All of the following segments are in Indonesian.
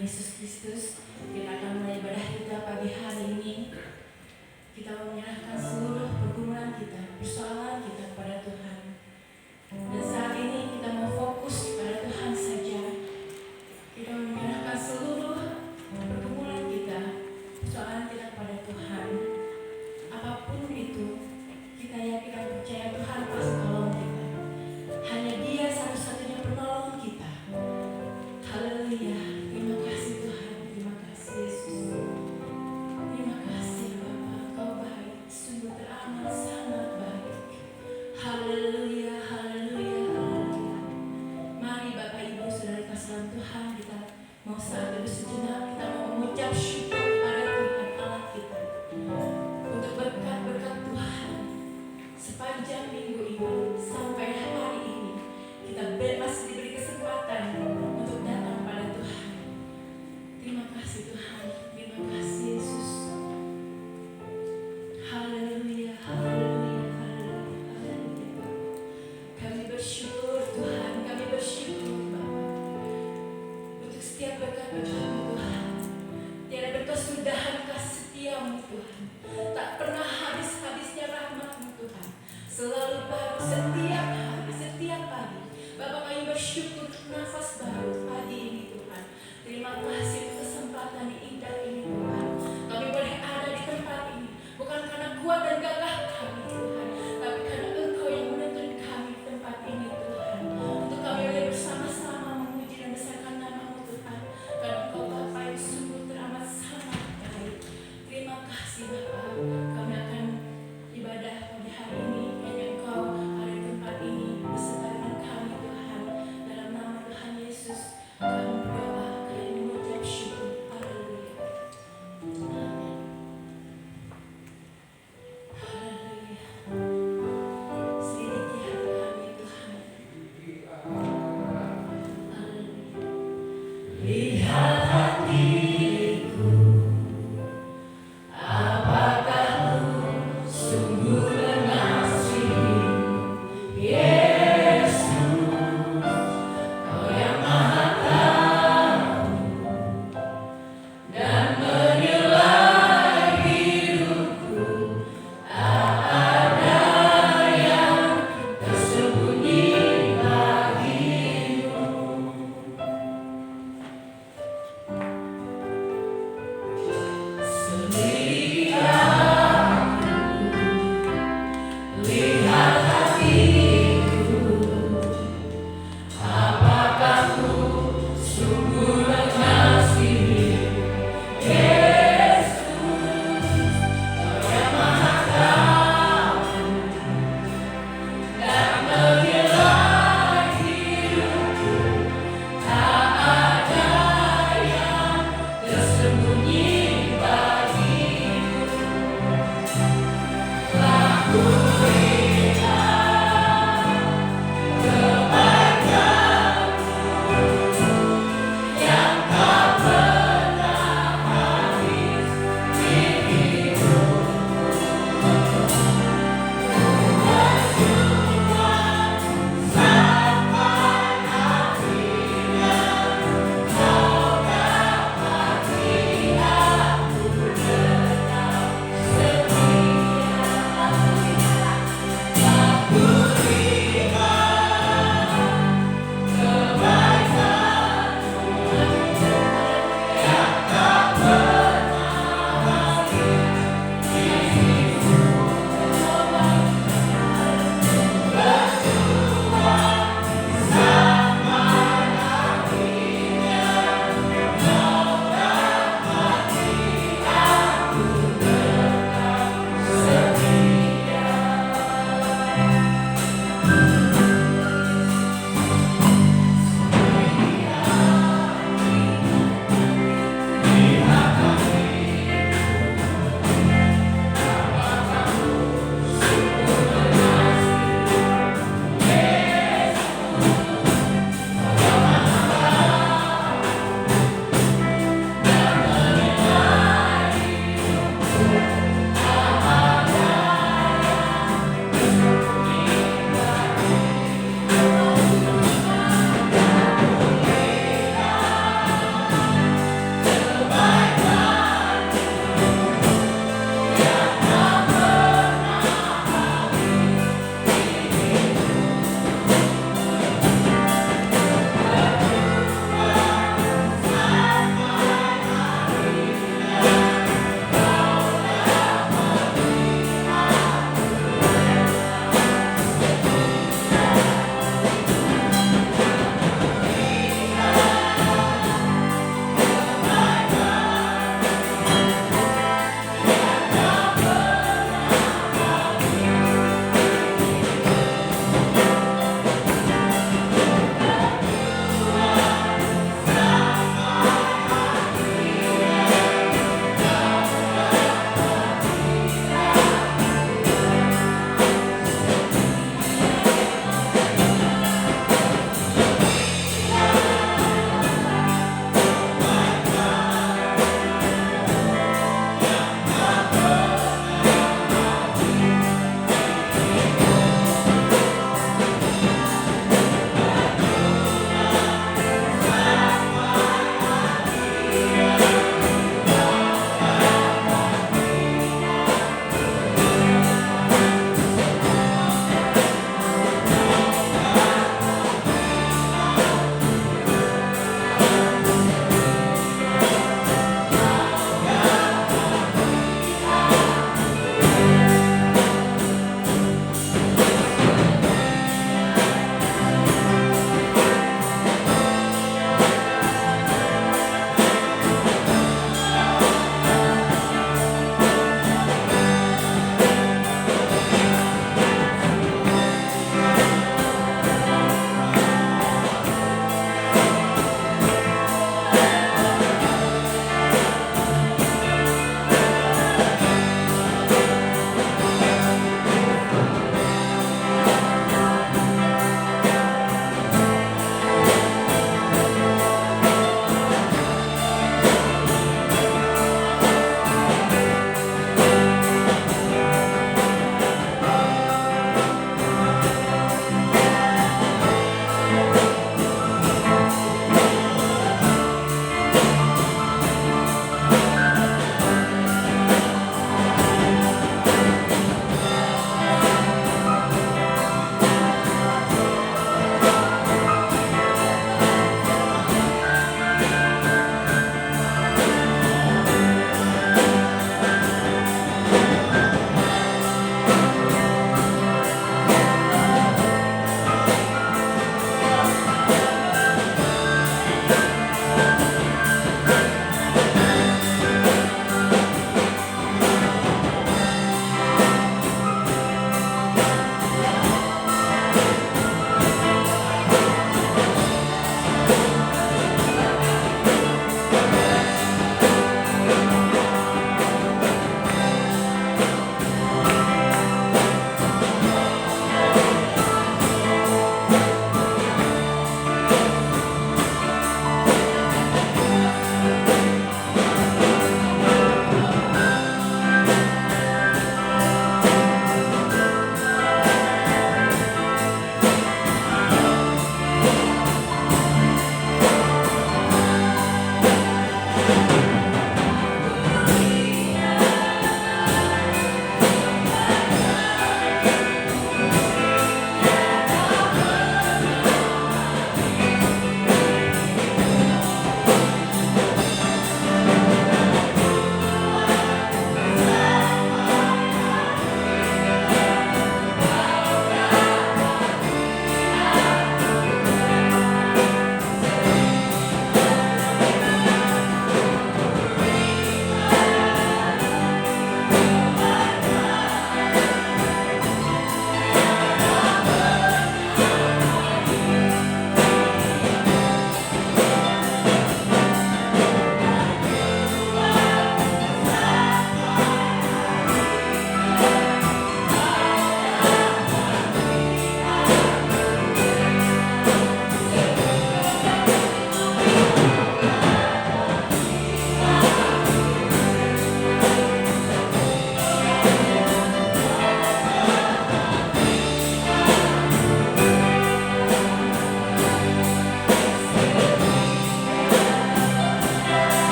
Yesus Kristus, kita akan mulai ibadah kita pagi hari ini. Kita mau menyerahkan seluruh pergumulan kita, persoalan kita kepada Tuhan. Dan saat ini kita mau fokus pada Tuhan saja. Kita mau menyerahkan seluruh pergumulan kita, persoalan kita kepada Tuhan. Apapun itu, kita yakin dan percaya Tuhan pasti tolong kita. Hanya Dia satu-satunya penolong kita. Haleluya. Terima kasih Tuhan. Terima kasih Yesus. Terima kasih Bapa. Kau baik. Sungguh teramat sangat baik. Haleluya. Haleluya. Haleluya. Mari Bapak Ibu Saudara kasih Tuhan, kita mau saat itu sejenak kita mau mengucap syukur kepada Tuhan Allah kita untuk berkat-berkat Tuhan sepanjang minggu ini sampai hari ini. Kita masih diberi kesempatan untuk datang pada Tuhan. Terima kasih Tuhan. Terima kasih Yesus. Haleluya. Haleluya. Haleluya. Haleluya. Kami bersyukur Tuhan. Kami bersyukur Bapa untuk setiap berkat-berkat-Mu Tuhan. Tiada berkesudahan kasih setia-Mu Tuhan. Tak pernah habis-habisnya rahmat-Mu Tuhan. Selalu baru setiap hari, setiap pagi. Bapak kami bersyukur nafas baru pagi ini Tuhan. Terima kasih untuk kesempatan yang indah ini Tuhan. Kami boleh ada di tempat ini bukan karena kuat dan gagah kami Tuhan, tapi karena Engkau yang menuntun kami di tempat ini Tuhan. Untuk kami boleh bersama-sama memuji dan besarkan nama-Mu Tuhan. Karena Engkau Bapa yang sungguh teramat sangat baik. Terima kasih Bapa. Kami akan ibadah pada hari ini. Hanya Engkau ada di tempat ini beserta dengan kami Tuhan. Dalam nama Tuhan Yesus kami berdoa, kami mengucap syukur. Haleluya. Amin. Haleluya. Selidiki hati kami Tuhan. Haleluya. Lihat hatiku, apakah Ku sungguh mengasihi Yesus, Kau yang Maha Tahu dan menilai hidupku. Tak ada yang tersembunyi bagimu.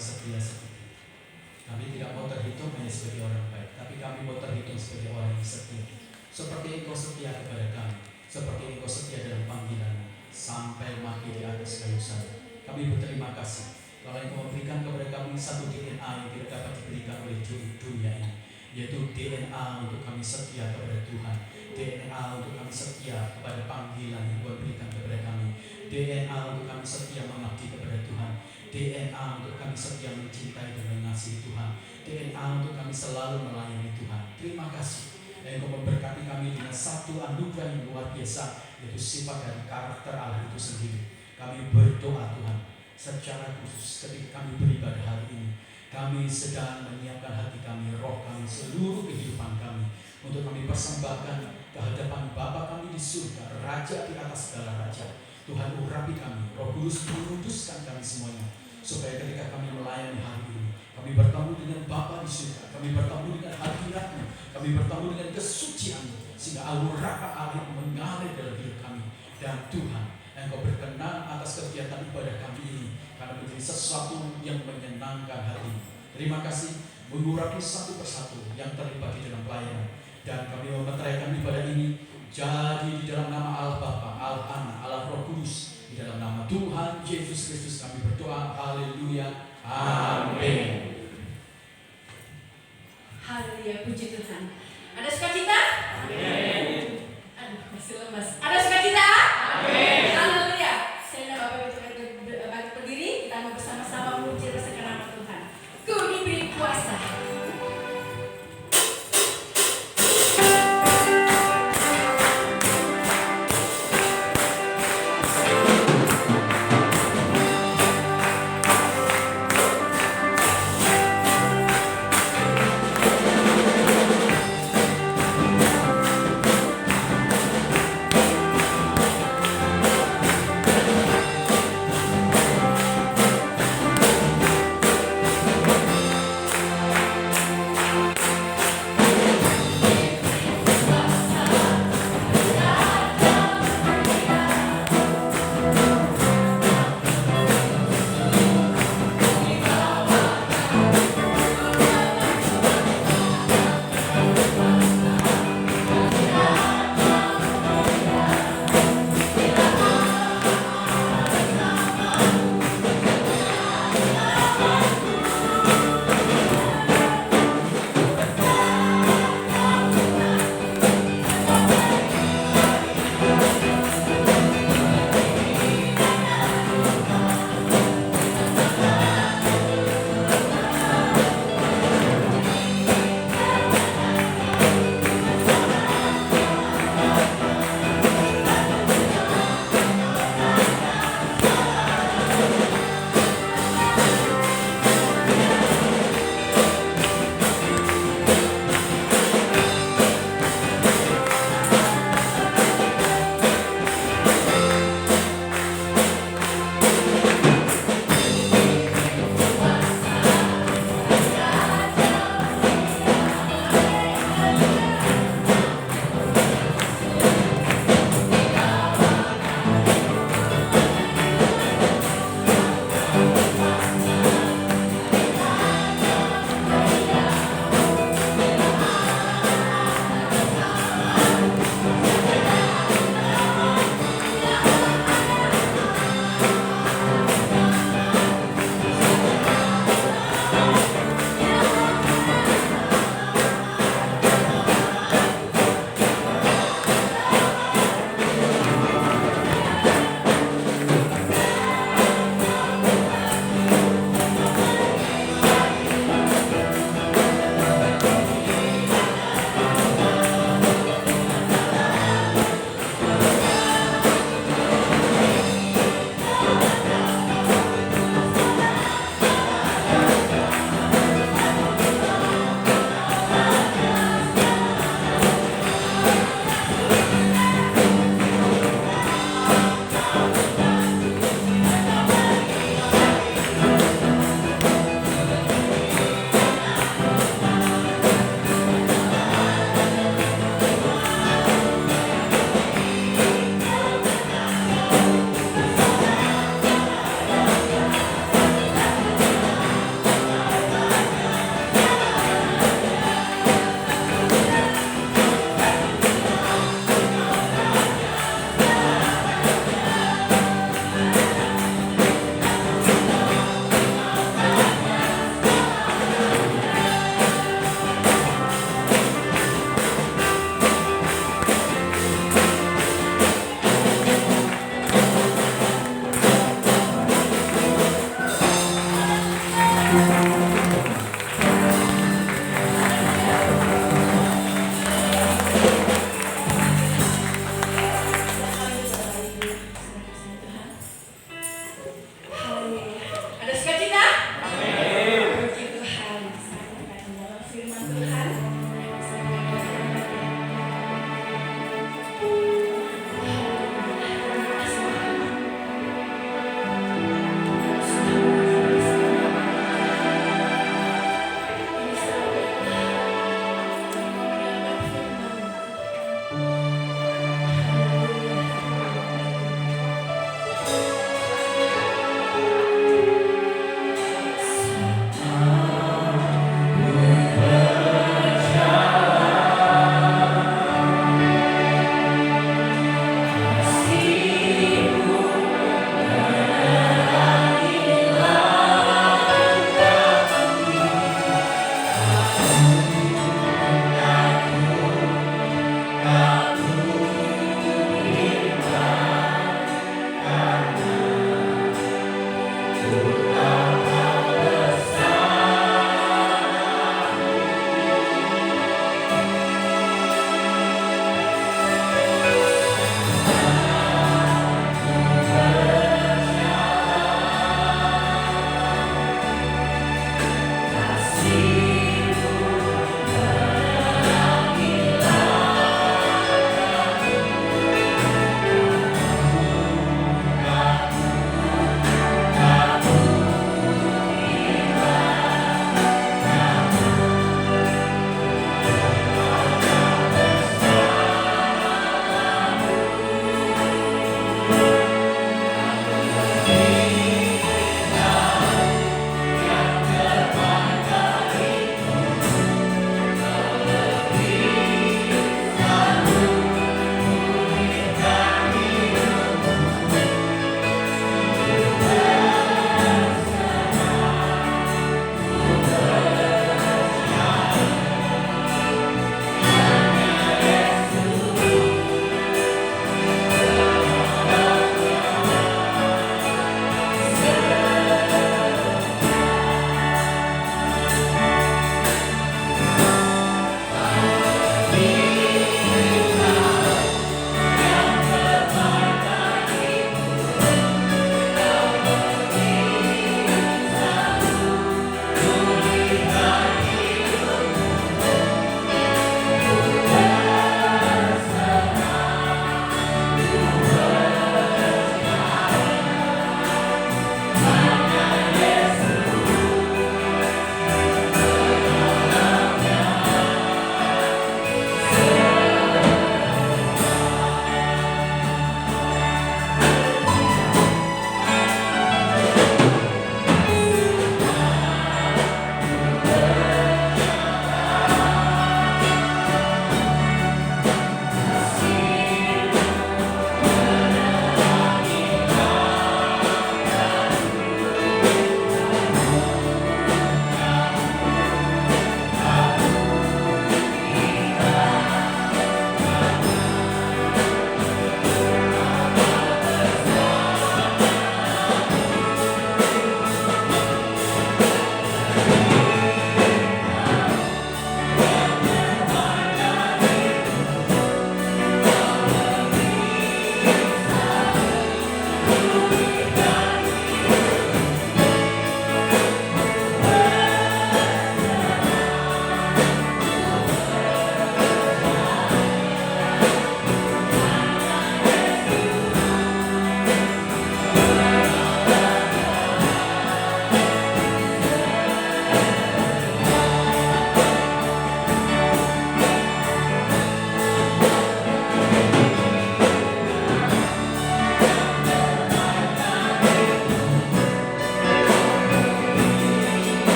setia seperti itu. Kami tidak mau terhitung hanya sebagai orang baik, tapi kami mau terhitung sebagai orang yang setia. Seperti Engkau setia kepada kami, seperti Engkau setia dalam panggilan sampai mati di atas kayu salib. Kami berterima kasih kalau Engkau memberikan kepada kami satu DNA yang tidak dapat diberikan oleh dunia ini, yaitu DNA untuk kami setia kepada Tuhan, DNA untuk kami setia kepada panggilan yang Tuhan berikan kepada kami, DNA untuk kami setia mengabdi kepada Tuhan, DNA untuk kami setia mencintai dan mengasihi Tuhan, DNA untuk kami selalu melayani Tuhan. Terima kasih Engkau memberkati kami dengan satu anugerah yang luar biasa, yaitu sifat dan karakter Allah itu sendiri. Kami berdoa Tuhan, secara khusus ketika kami beribadah hari ini, kami sedang menyiapkan hati kami, roh kami, seluruh kehidupan kami, untuk kami persembahkan ke hadapan Bapa kami di surga, Raja di atas segala raja. Tuhan urapi kami, Roh Kudus menguduskan kami semuanya, supaya ketika kami melayani hari ini, kami bertemu dengan Bapa di surga, kami bertemu dengan hadirat-Mu, kami bertemu dengan kesucian-Mu, sehingga aura Allah mengalir dalam hidup kami. Dan Tuhan, Engkau berkenan atas kegiatan ibadah kami ini, karena menjadi sesuatu yang menyenangkan hati. Terima kasih mengurapi satu persatu yang terlibat di dalam pelayanan, dan kami memeteraikan ibadah ini jadi di dalam nama Allah Bapa, Allah Anak, Allah Roh Kudus, di dalam nama Tuhan Yesus Kristus kami berdoa. Haleluya. Amin. Haleluya, puji Tuhan. Ada sukacita? Amin. Aduh, masih lemas. Ada sukacita? Amin. Haleluya. Saya dan Bapak Ibu berdiri, kita mau bersama-sama memuji rasakan nama Tuhan. Ku diberi kuasa.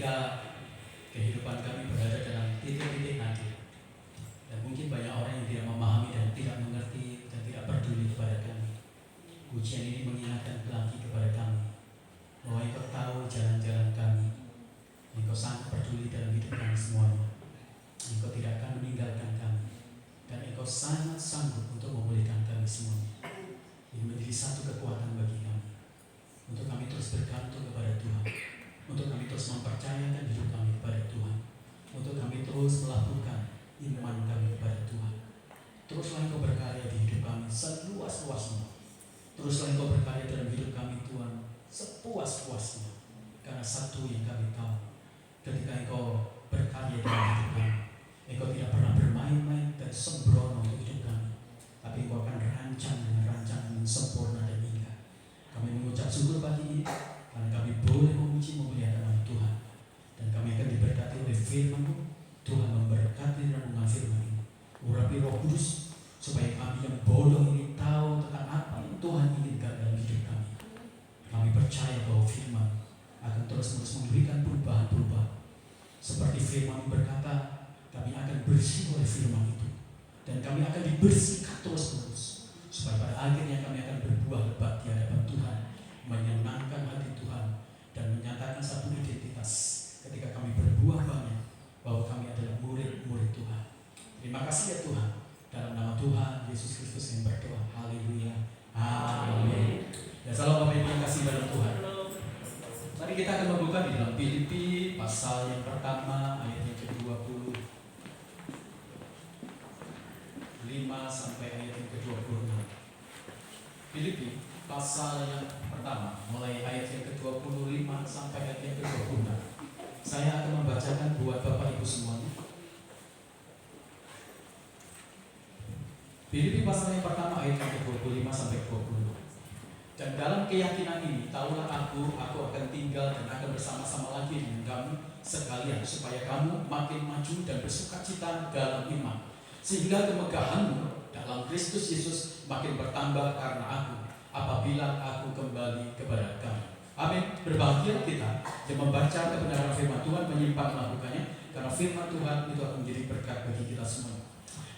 ketika kehidupan kami berada dalam titik-titik nadir, dan mungkin banyak orang yang tidak memahami dan tidak mengerti dan tidak peduli kepada kami, ujian ini mengingatkan lagi kepada kami bahwa Engkau tahu jalan-jalan kami, Engkau sangat peduli dalam hidup kami semuanya, Engkau tidak akan meninggalkan kami, dan Engkau sangat sanggup untuk memulihkan kami semuanya. Ini menjadi satu kekuatan bagi kami, untuk kami terus bergantung kepada Tuhan, untuk kami terus mempercayakan hidup kami kepada Tuhan, untuk kami terus melakukan iman kami kepada Tuhan. Teruslah Engkau berkarya di hidup kami seluas-luasnya. Teruslah Engkau berkarya dalam hidup kami Tuhan sepuas-puasnya. Karena satu yang kami tahu, ketika Engkau berkarya dalam hidup kami, Engkau tidak pernah bermain-main dan sembrono untuk hidup kami, tapi Engkau akan rancang dengan rancangan yang sempurna dan indah. Kami mengucap syukur pagi ini karena kami boleh memuji memuliakan nama Tuhan, dan kami akan diberkati oleh firman-Mu. Tuhan memberkati renungan firman ini. Urapi Roh Kudus supaya kami yang bodoh ini tahu tentang apa yang Tuhan inginkan dalam hidup kami. Kami percaya bahwa firman akan terus-menerus memberikan perubahan-perubahan. Seperti firman berkata, kami akan bersih oleh firman itu, dan kami akan dibersihkan terus-menerus, supaya pada akhirnya kami akan berbuah lebat di hadapan Tuhan, menyenangkan hati Tuhan, dan menyatakan satu identitas ketika kami berbuah banyak, bahwa kami adalah murid-murid Tuhan. Terima kasih ya Tuhan. Dalam nama Tuhan Yesus Kristus yang berdoa. Haleluya. Amin. Ya salam Bapak Ibu yang kasih dalam Tuhan. Mari kita akan membuka di dalam Filipi pasal yang pertama ayat yang ke-25 sampai ayat yang ke-26. Filipi pasal yang pertama mulai ayat yang ke-25 sampai ayat yang ke-26. Saya akan membacakan buat Bapak Ibu semuanya. Filipi pasal yang pertama ayat yang ke-25 sampai 26. Dan dalam keyakinan ini, tahulah aku akan tinggal dan akan bersama-sama lagi dengan kamu sekalian, supaya kamu makin maju dan bersukacita dalam iman, sehingga kemegahanmu dalam Kristus Yesus makin bertambah karena aku, apabila aku kembali kepada kamu. Amin. Berbahagia kita yang membaca kebenaran firman Tuhan, menyimpan melakukannya, karena firman Tuhan itu akan menjadi berkat bagi kita semua.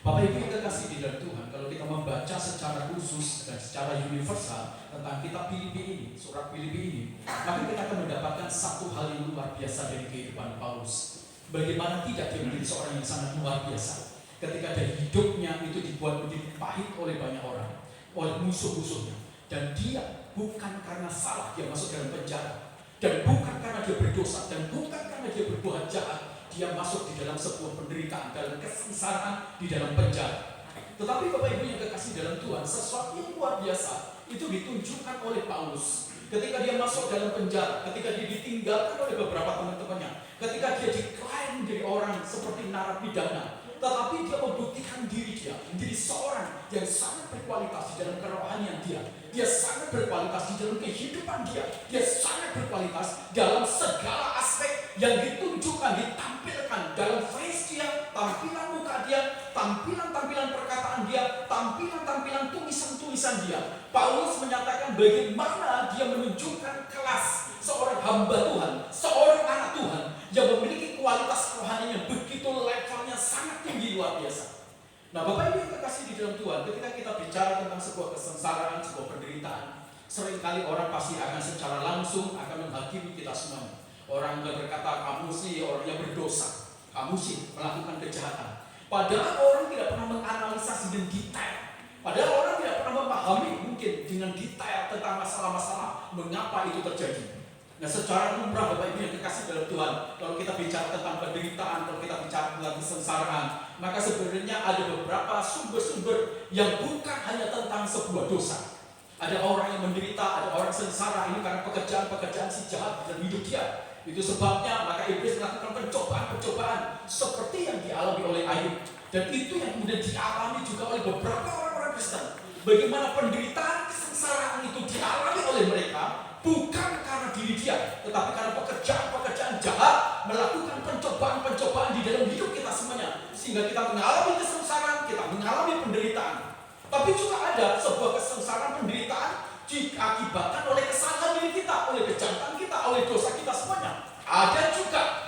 Bapak Ibu yang terkasih di dalam Tuhan, kalau kita membaca secara khusus dan secara universal tentang kitab Filipi ini, surat Filipi ini, maka kita akan mendapatkan satu hal yang luar biasa dari kehidupan Paulus. Bagaimana tidak dia menjadi seorang yang sangat luar biasa ketika dari hidupnya itu dibuat menjadi pahit oleh banyak orang, oleh musuh-musuhnya, dan dia bukan karena salah dia masuk dalam penjara, dan bukan karena dia berdosa, dan bukan karena dia berbuat jahat dia masuk di dalam sebuah penderitaan, dalam kesengsaraan, di dalam penjara. Tetapi Bapak Ibu yang kekasih dalam Tuhan, sesuatu yang luar biasa itu ditunjukkan oleh Paulus ketika dia masuk dalam penjara, ketika dia ditinggalkan oleh beberapa teman-temannya, ketika dia diklaim menjadi orang seperti narapidana, tetapi dia membuktikan diri dia menjadi seorang yang sangat berkualitas di dalam kerohanian dia. Dia sangat berkualitas di dalam kehidupan dia sangat berkualitas dalam segala aspek yang ditunjukkan, ditampilkan dalam face dia, tampilan muka dia, tampilan-tampilan perkataan dia, tampilan-tampilan tulisan-tulisan dia. Paulus menyatakan bagaimana dia menunjukkan kelas seorang hamba Tuhan, seorang anak Tuhan yang memiliki kualitas rohani yang begitu levelnya sangat tinggi, luar biasa. Nah Bapak Ibu yang terkasih di dalam Tuhan, ketika kita bicara tentang sebuah kesengsaraan, sebuah penderitaan, seringkali orang pasti akan secara langsung akan menghakimi kita semuanya. Orang berkata, kamu sih orang yang berdosa, kamu sih melakukan kejahatan. Padahal orang tidak pernah menganalisa dengan detail. Padahal orang tidak pernah memahami mungkin dengan detail tentang masalah-masalah mengapa itu terjadi. Nah secara lumrah Bapak Ibu yang dikasih dalam Tuhan, kalau kita bicara tentang penderitaan, kalau kita bicara tentang kesengsaraan, maka sebenarnya ada beberapa sumber-sumber yang bukan hanya tentang sebuah dosa. Ada orang yang menderita, ada orang sengsara ini karena pekerjaan-pekerjaan si jahat dalam hidup dia. Itu sebabnya maka iblis melakukan pencobaan-pencobaan seperti yang dialami oleh Ayub. Dan itu yang kemudian dialami juga oleh beberapa orang-orang Kristen. Bagaimana penderitaan kesengsaraan itu dialami oleh mereka bukan karena diri dia, tetapi karena pekerjaan-pekerjaan jahat melakukan pencobaan-pencobaan di dalam hidup kita semuanya, sehingga kita mengalami kesengsaraan, kita mengalami penderitaan. Tapi juga ada sebuah kesengsaraan penderitaan diakibatkan oleh kesalahan diri kita, oleh kejahatan kita, oleh dosa kita semuanya. Ada juga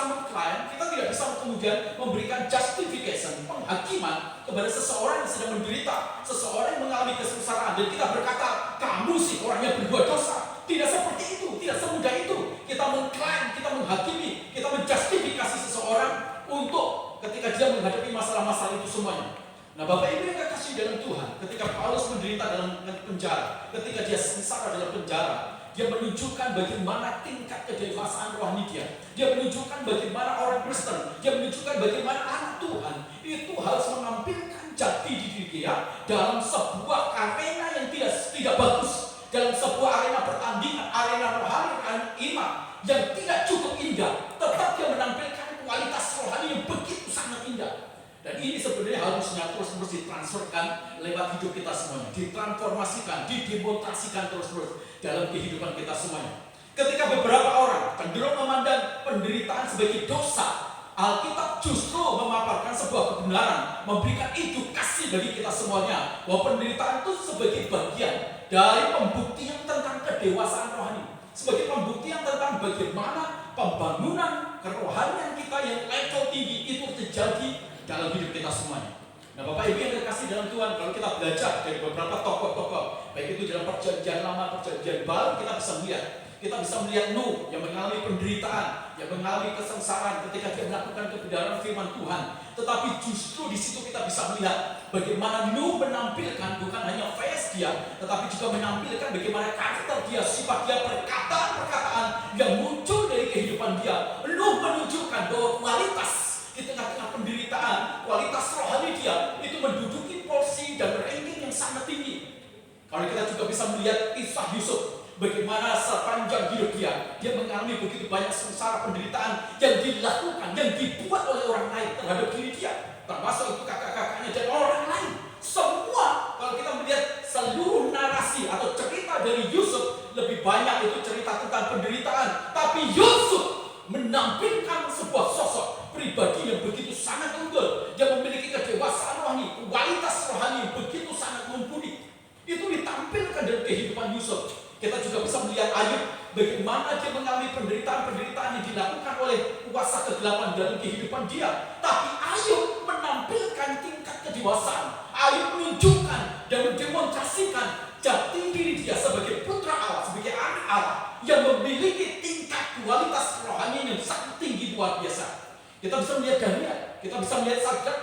bisa mengklaim, kita tidak bisa kemudian memberikan justification, penghakiman kepada seseorang yang sedang menderita, seseorang yang mengalami kesengsaraan, dan kita berkata, kamu sih orang yang berbuat dosa. Tidak seperti itu, tidak semudah itu. Kita mengklaim, kita menghakimi, kita menjustifikasi seseorang untuk ketika dia menghadapi masalah-masalah itu semuanya. Nah, Bapak Ibu yang kekasih dalam Tuhan, ketika Paulus menderita dalam penjara, ketika dia sengsara dalam penjara, dia menunjukkan bagaimana tingkat kedewasaan rohani dia. Dia menunjukkan bagaimana orang Kristen, dia menunjukkan bagaimana anak Tuhan itu harus menampilkan jati diri dia dalam sebuah arena yang tidak bagus, dalam sebuah arena pertandingan, arena rohani, arena iman yang tidak cukup indah, tetap dia menampilkan kualitas rohani yang begitu sangat indah. Dan ini sebenarnya harusnya terus-menerus ditransferkan lewat hidup kita semuanya, ditransformasikan, didemonstrasikan terus-menerus dalam kehidupan kita semuanya. Ketika beberapa orang cenderung memandang penderitaan sebagai dosa, Alkitab justru memaparkan sebuah kebenaran, memberikan edukasi bagi kita semuanya bahwa penderitaan itu sebagai bagian dari pembuktian tentang kedewasaan rohani, sebagai pembuktian tentang bagaimana pembangunan kerohanian kita yang level tinggi itu terjadi dalam hidup kita semuanya. Nah, Bapak Ibu yang terkasih dalam Tuhan, kalau kita belajar dari beberapa tokoh-tokoh, baik itu dalam perjanjian lama, perjanjian baru, kita bisa melihat Nuh yang mengalami penderitaan, yang mengalami kesengsaraan ketika dia melakukan kebenaran firman Tuhan. Tetapi justru di situ kita bisa melihat bagaimana Nuh menampilkan bukan hanya face dia, tetapi juga menampilkan bagaimana karakter dia, sifat dia, perkataan-perkataan yang muncul dari kehidupan dia. Nuh menunjukkan bahwa kualitas di tengah-tengah penderitaan, kualitas rohani dia itu menduduki porsi dan ranking yang sangat tinggi. Kalau kita juga bisa melihat kisah Yusuf, bagaimana sepanjang hidup dia mengalami begitu banyak sengsara penderitaan yang dilakukan, yang dibuat oleh orang lain terhadap diri dia, termasuk itu kakak-kakaknya dan orang lain. Semua, kalau kita melihat seluruh narasi atau cerita dari Yusuf, lebih banyak itu cerita tentang penderitaan, tapi Yusuf menampilkan sebuah sosok pribadi yang begitu sangat unggul, yang memiliki kedewasaan rohani, kualitas rohani yang begitu sangat mumpuni. Itu ditampilkan dalam kehidupan Yusuf. Kita juga bisa melihat Ayub, bagaimana dia mengalami penderitaan-penderitaan yang dilakukan oleh kuasa kegelapan dalam kehidupan dia. Tapi Ayub menampilkan tingkat kedewasaan. Ayub menunjukkan dan mendemonstrasikan jati diri dia sebagai putra Allah, sebagai anak Allah yang memiliki tingkat kualitas rohani yang sangat tinggi, luar biasa. Kita bisa melihat Daniel, kita bisa melihat Sadrak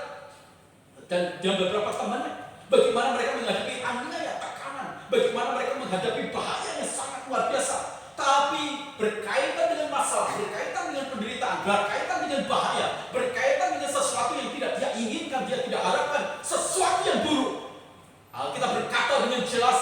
dan beberapa temannya, bagaimana mereka menghadapi aniaya, tekanan, bagaimana mereka menghadapi bahaya yang sangat luar biasa. Tapi berkaitan dengan masalah, berkaitan dengan penderitaan, berkaitan dengan bahaya, berkaitan dengan sesuatu yang tidak dia inginkan, dia tidak harapkan, sesuatu yang buruk, Alkitab berkata dengan jelas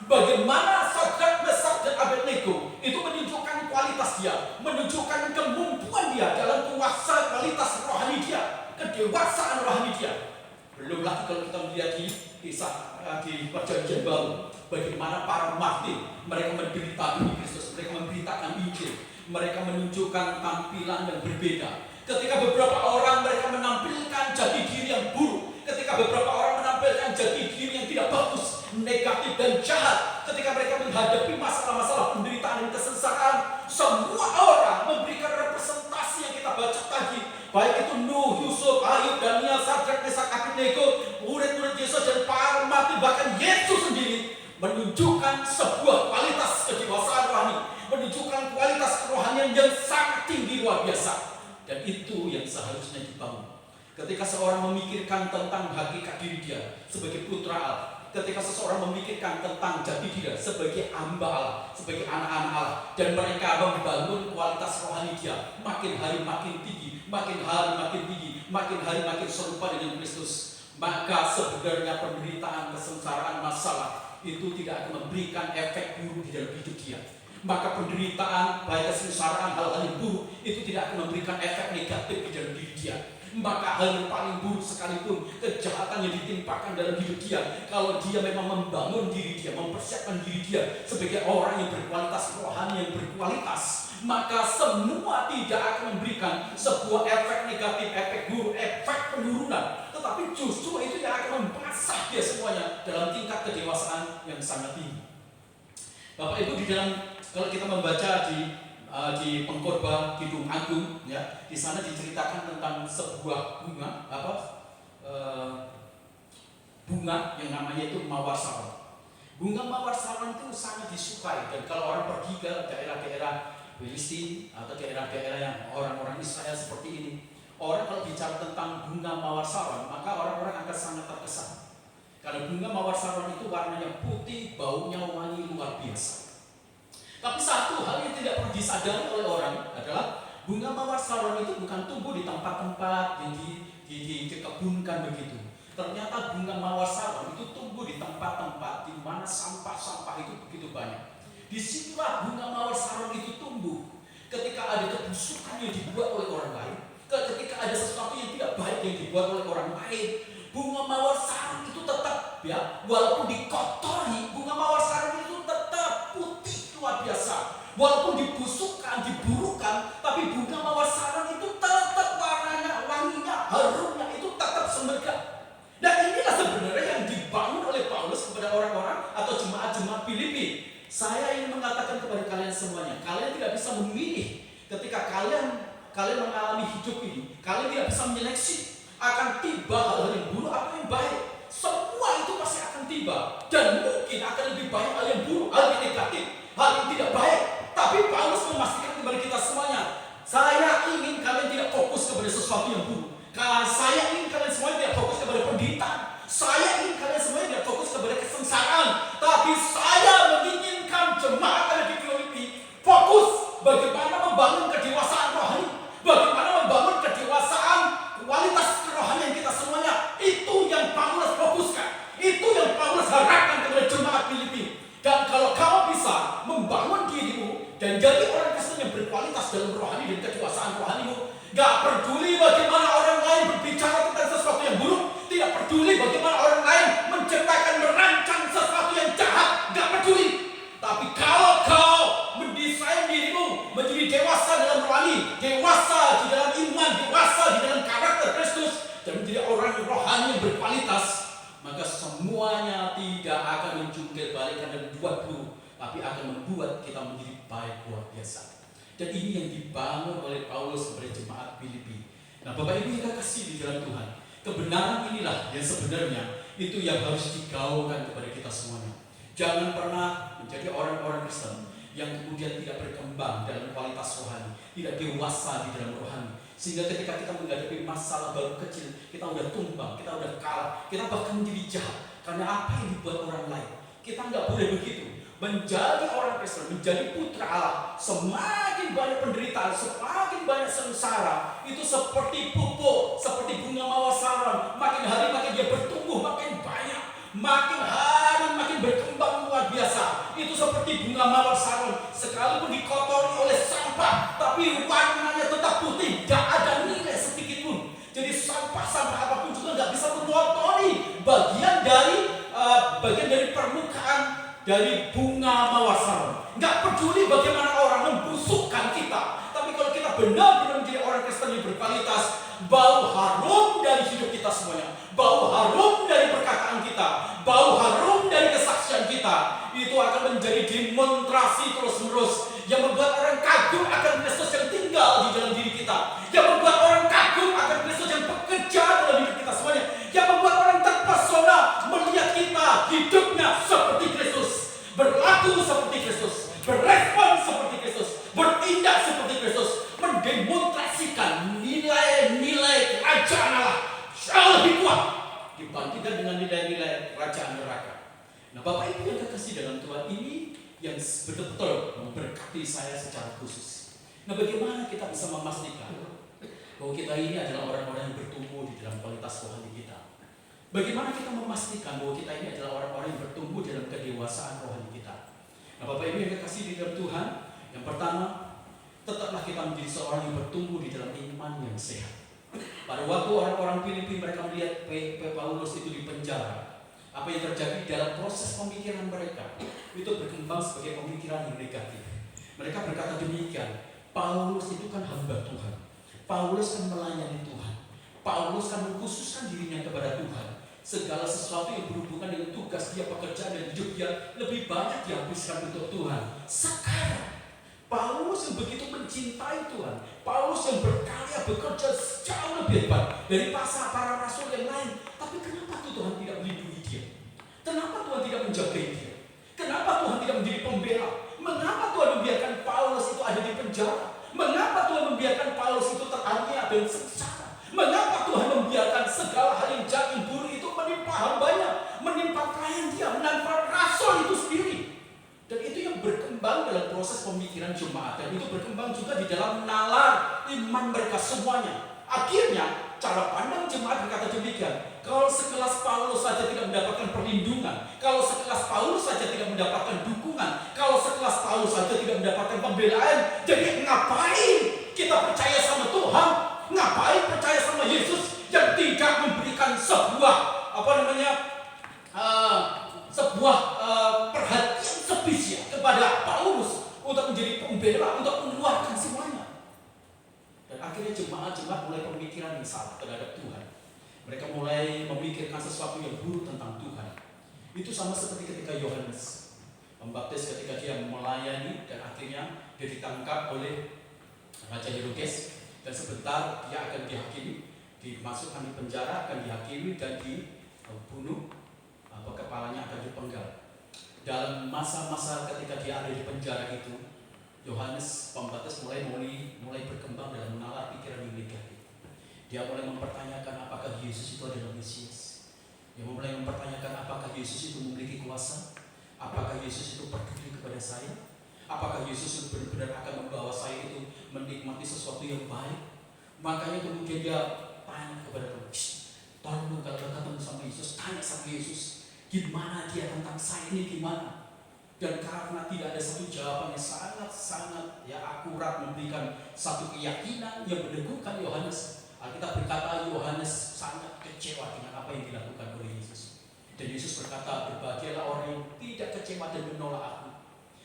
bagaimana Sadrak, Mesak, dan Abednego itu menunjukkan kualitas dia, menunjukkan kemampuan dia dalam kuasa kualitas rohani dia, kedewasaan rohani dia. Belum lagi kalau kita melihat di kisah di perjanjian baru, bagaimana para martir mereka menderita demi Kristus, mereka memberitakan Injil, mereka menunjukkan tampilan yang berbeda. Ketika beberapa orang mereka menampilkan jati diri yang buruk, ketika beberapa orang menampilkan jati diri yang tidak bagus, negatif dan jahat, ketika mereka menghadapi masalah-masalah penderitaan dan kesengsaraan, semua orang memberikan representasi yang kita baca tadi, baik itu Nuh, Yusuf, Ayub, Daniel, Sadrak, Mesak, Abednego, murid-murid Yesus dan para martir, bahkan Yesus sendiri menunjukkan sebuah kualitas kedewasaan rohani, menunjukkan kualitas kerohanian yang sangat tinggi, luar biasa. Dan itu yang seharusnya dibangun. Ketika seorang memikirkan tentang hakikat diri dia sebagai putra Allah, ketika seseorang memikirkan tentang jati diri sebagai hamba Allah, sebagai anak-anak Allah, dan mereka membangun kualitas rohani dia makin hari makin tinggi, makin hari makin tinggi, makin hari makin serupa dengan Kristus, maka sebenarnya penderitaan, kesengsaraan, masalah itu tidak akan memberikan efek buruk di dalam hidup dia. Maka penderitaan, baik kesengsaraan, hal-hal yang buruk itu tidak akan memberikan efek negatif di dalam diri dia. Maka hal yang paling buruk sekalipun, kejahatan yang ditimpakan dalam hidup dia, kalau dia memang membangun diri dia, mempersiapkan diri dia sebagai orang yang berkualitas rohani, yang berkualitas, maka semua tidak akan memberikan sebuah efek negatif, efek buruk, efek penurunan, tetapi justru itu yang akan membasahi dia semuanya dalam tingkat kedewasaan yang sangat tinggi. Bapak Ibu, di dalam, kalau kita membaca di di pengkhotbah Kidung Agung, ya. Di sana diceritakan tentang sebuah bunga bunga yang namanya itu mawar saron. Bunga mawar saron itu sangat disukai, dan kalau orang pergi ke daerah-daerah Filistin atau daerah-daerah yang orang-orang Israel seperti ini, orang kalau bicara tentang bunga mawar saron, maka orang-orang akan sangat terkesan. Karena bunga mawar saron itu warnanya putih, baunya wangi luar biasa. Tapi satu hal yang tidak perlu disadari oleh orang adalah bunga mawar saron itu bukan tumbuh di tempat-tempat yang dikebunkan begitu. Ternyata bunga mawar saron itu tumbuh di tempat-tempat di mana sampah-sampah itu begitu banyak. Disinilah bunga mawar saron itu tumbuh. Ketika ada kebusukan yang dibuat oleh orang lain, ketika ada sesuatu yang tidak baik yang dibuat oleh orang lain, bunga mawar saron itu tetap, ya, walaupun dikotori, bunga mawar saron itu tetap putih luar biasa. Walaupun dibusukkan, diburukan, tapi bunga mawar saron itu tetap warnanya, wanginya, harumnya itu tetap semerbak. Dan inilah sebenarnya yang dibangun oleh Paulus kepada orang-orang atau jemaat-jemaat Filipi. Saya ingin mengatakan kepada kalian semuanya, kalian tidak bisa memilih ketika kalian mengalami hidup ini. Kalian tidak bisa menyeleksi akan tiba hal-hal yang buruk atau yang baik. Semua itu pasti akan tiba, dan mungkin akan lebih banyak hal yang buruk, hal yang negatif, hal yang tidak baik. Tapi Paulus memastikan kepada kita semuanya, saya ingin kalian tidak fokus kepada sesuatu yang buruk. Saya ingin kalian semuanya tidak fokus kepada penderitaan. Saya ingin kalian semuanya tidak fokus kepada kesengsaraan. Tapi saya menginginkan jemaat ada di Filipi fokus bagaimana membangun kedewasaan rohani, bagaimana membangun kedewasaan kualitas kerohanian kita semuanya. Itu yang Paulus fokuskan, itu yang Paulus harapkan kepada jemaat Filipi. Dan kalau kamu bisa membangun dirimu dan jadi orang Kristen yang berkualitas dalam rohani dan kedewasaan rohanimu, gak peduli bagaimana orang lain berbicara tentang sesuatu yang buruk, tidak peduli bagaimana orang lain menciptakan, merancang sesuatu yang jahat, gak peduli. Tapi kalau kau mendesain dirimu menjadi dewasa dalam rohani, dewasa di dalam iman, dewasa di dalam karakter Kristus, dan menjadi orang rohani yang berkualitas, maka semuanya tidak akan menjungkir balikan dan membuat buruk, tapi akan membuat kita menjadi baik luar biasa. Dan ini yang dibangun oleh Paulus kepada jemaat Filipi. Nah, Bapak Ibu yang kasih di dalam Tuhan, kebenaran inilah yang sebenarnya itu yang harus digaungkan kepada kita semuanya. Jangan pernah menjadi orang-orang Kristen yang kemudian tidak berkembang dalam kualitas rohani, tidak dewasa di dalam rohani, sehingga ketika kita menghadapi masalah baru kecil, kita udah tumbang, kita udah kalah, kita bahkan menjadi jahat karena apa yang dibuat orang lain. Kita nggak boleh begitu. Menjadi orang Kristen, menjadi putra Allah, semakin banyak penderitaan, semakin banyak sengsara, itu seperti pupuk, seperti bunga mawar saron. Makin hari makin dia bertumbuh, makin banyak, makin hari makin berkembang luar biasa. Itu seperti bunga mawar saron, sekalipun dikotori oleh sampah, tapi warnanya tetap putih, gak ada nilai sedikit pun. Jadi sampah-sampah apapun juga gak bisa mengotori bagian dari permukaan dari bunga mawar saron. Gak peduli bagaimana orang membusukkan kita, tapi kalau kita benar-benar menjadi orang Kristen yang berkualitas, bau harum dari hidup kita semuanya, bau harum dari perkataan kita, bau harum dari kesaksian kita, itu akan menjadi demonstrasi terus-menerus yang membuat orang kagum akan Kristus yang tinggal di dalam diri kita, yang membuat orang kagum akan Kristus yang bekerja dalam hidup kita semuanya, yang membuat orang terpesona melihat kita hidupnya seperti Kristus, berlaku seperti Kristus, berespon seperti Kristus, bertindak seperti Kristus, mendemonstrasikan nilai-nilai kerajaan Allah jauh lebih kuat dibandingkan dengan nilai-nilai kerajaan neraka. Nah, Bapak Ibu yang terkasih dalam Tuhan, ini yang betul-betul memberkati saya secara khusus. Nah, bagaimana kita bisa memastikan bahwa kita ini adalah orang-orang yang bertumbuh di dalam kualitas rohani kita? Bagaimana kita memastikan bahwa kita ini adalah orang-orang yang bertumbuh dalam kedewasaan rohani kita? Nah, Bapak Ibu yang terkasih di dalam Tuhan, yang pertama, tetaplah kita menjadi seorang yang bertumbuh di dalam iman yang sehat. Pada waktu orang-orang Filipi mereka melihat Paulus itu di penjara, apa yang terjadi dalam proses pemikiran mereka itu berkembang sebagai pemikiran yang negatif. Mereka berkata demikian, Paulus itu kan hamba Tuhan, Paulus kan melayani Tuhan, Paulus kan mengkhususkan dirinya kepada Tuhan. Segala sesuatu yang berhubungan dengan tugas dia, pekerjaan dan hidup dia lebih banyak dihabiskan untuk Tuhan. Sekarang Paulus Paulus yang begitu mencintai Tuhan, Paulus yang berkarya bekerja jauh lebih hebat dari para rasul yang lain. Tapi kenapa Tuhan tidak melindungi dia? Kenapa Tuhan tidak menjaga dia? Kenapa Tuhan tidak menjadi pembela? Mengapa Tuhan membiarkan Paulus itu ada di penjara? Mengapa Tuhan membiarkan Paulus itu teraniaya dan sengsara? Mengapa Tuhan membiarkan segala hal yang jahat yang buruk itu menimpa hambanya, menimpa pelayan dia, menimpa rasul itu sendiri? Dan itu yang berkembang dalam proses pemikiran jemaat, dan itu berkembang juga di dalam nalar iman mereka semuanya. Akhirnya cara pandang jemaat berkata demikian: kalau sekelas Paulus saja tidak mendapatkan perlindungan, kalau sekelas Paulus saja tidak mendapatkan dukungan, kalau sekelas Paulus saja tidak mendapatkan pembelaan, jadi ngapain kita percaya sama Tuhan? Ngapain percaya sama Yesus yang tidak memberikan sebuah perhatian spesial kepada Paulus untuk menjadi pembela, untuk mengeluarkan semuanya? Dan akhirnya jemaat-jemaat mulai pemikiran yang salah terhadap Tuhan. Mereka mulai memikirkan sesuatu yang buruk tentang Tuhan. Itu sama seperti ketika Yohanes Pembaptis ketika dia melayani, dan akhirnya dia ditangkap oleh Raja Herodes, dan sebentar dia akan dihakimi, dimasukkan di penjara, akan dihakimi dan dibunuh, kepalanya akan dipenggal. Dalam masa-masa ketika dia ada di penjara itu, Yohanes Pembaptis mulai berkembang dalam nalar pikiran yang negatif. Dia mulai mempertanyakan apakah Yesus itu adalah Mesias. Dia mulai mempertanyakan apakah Yesus itu memiliki kuasa, apakah Yesus itu peduli kepada saya, apakah Yesus itu benar-benar akan membawa saya itu menikmati sesuatu yang baik. Makanya kemudian dia tanya kepada Tuhan, tolong kalau ketemu sama Yesus, tanya sama Yesus, gimana dia tentang saya ini gimana? Dan karena tidak ada satu jawaban yang sangat-sangat akurat memberikan satu keyakinan yang meneguhkan Yohanes, Alkitab berkata Yohanes sangat kecewa dengan apa yang dilakukan oleh Yesus. Dan Yesus berkata, berbahagialah orang yang tidak kecewa dan menolak aku.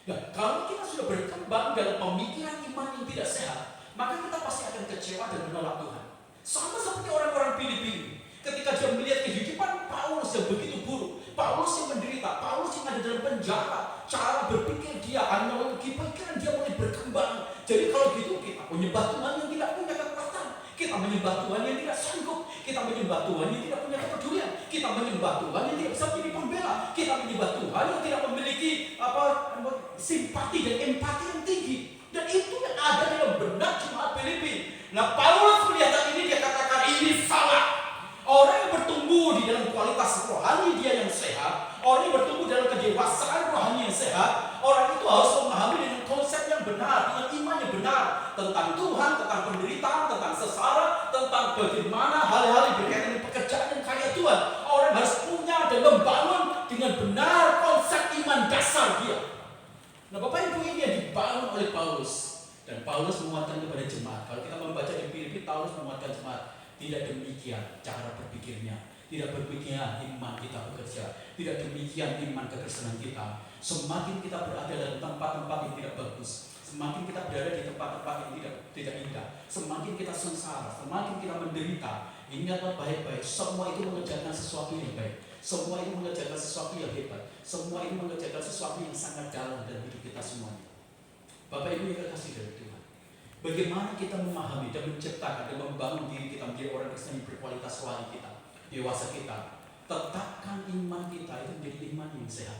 Nah, kalau kita sudah berkembang dalam pemikiran iman yang tidak sehat, maka kita pasti akan kecewa dan menolak Tuhan. Sama seperti orang-orang Filipi, ketika dia melihat kehidupan Paulus yang begitu buruk, Paulus yang menderita, Paulus yang ada dalam penjara, cara berpikir dia, analogi pikiran dia mulai berkembang. Jadi kalau gitu kita menyembah Tuhan yang tidak punya kekuatan, kita menyembah Tuhan yang tidak sanggup, kita menyembah Tuhan yang tidak punya kepedulian, kita menyembah Tuhan yang tidak bisa menjadi pembela, kita menyembah Tuhan yang tidak memiliki simpati dan empati yang tinggi. Dan itu yang ada dalam benak jemaat Filipi. Nah, Paulus melihat ini, dia katakan ini salah. Orang yang bertumbuh di dalam kualitas rohani dia yang sehat, orang yang bertumbuh dalam kedewasaan rohani yang sehat, orang itu harus memahami dengan konsep yang benar, dengan iman yang benar tentang Tuhan, tentang penderitaan, tentang sesara, tentang bagaimana hal-hal yang berkaitan dengan pekerjaan dan karya Tuhan. Orang harus punya dan membangun dengan benar konsep iman dasar dia. Nah, Bapak Ibu, ini yang dibangun oleh Paulus, dan Paulus menguatkan kepada jemaat. Kalau kita membaca di Filipi, Paulus menguatkan jemaat. Tidak demikian cara berpikirnya, tidak demikian iman kita bekerja, tidak demikian iman kekristenan kita. Semakin kita berada dalam tempat-tempat yang tidak bagus, semakin kita berada di tempat-tempat yang tidak indah, semakin kita sengsara, semakin kita menderita. Ingatlah baik-baik, semua itu mengerjakan sesuatu yang baik, semua itu mengerjakan sesuatu yang hebat, semua itu mengerjakan sesuatu yang sangat dalam dalam hidup kita semuanya. Bapak Ibu yang terkasih dari Tuhan, bagaimana kita memahami dan menciptakan dan membangun diri kita menjadi orang Kristen yang berkualitas rohani kita, dewasa kita. Tetapkan iman kita itu menjadi iman yang sehat.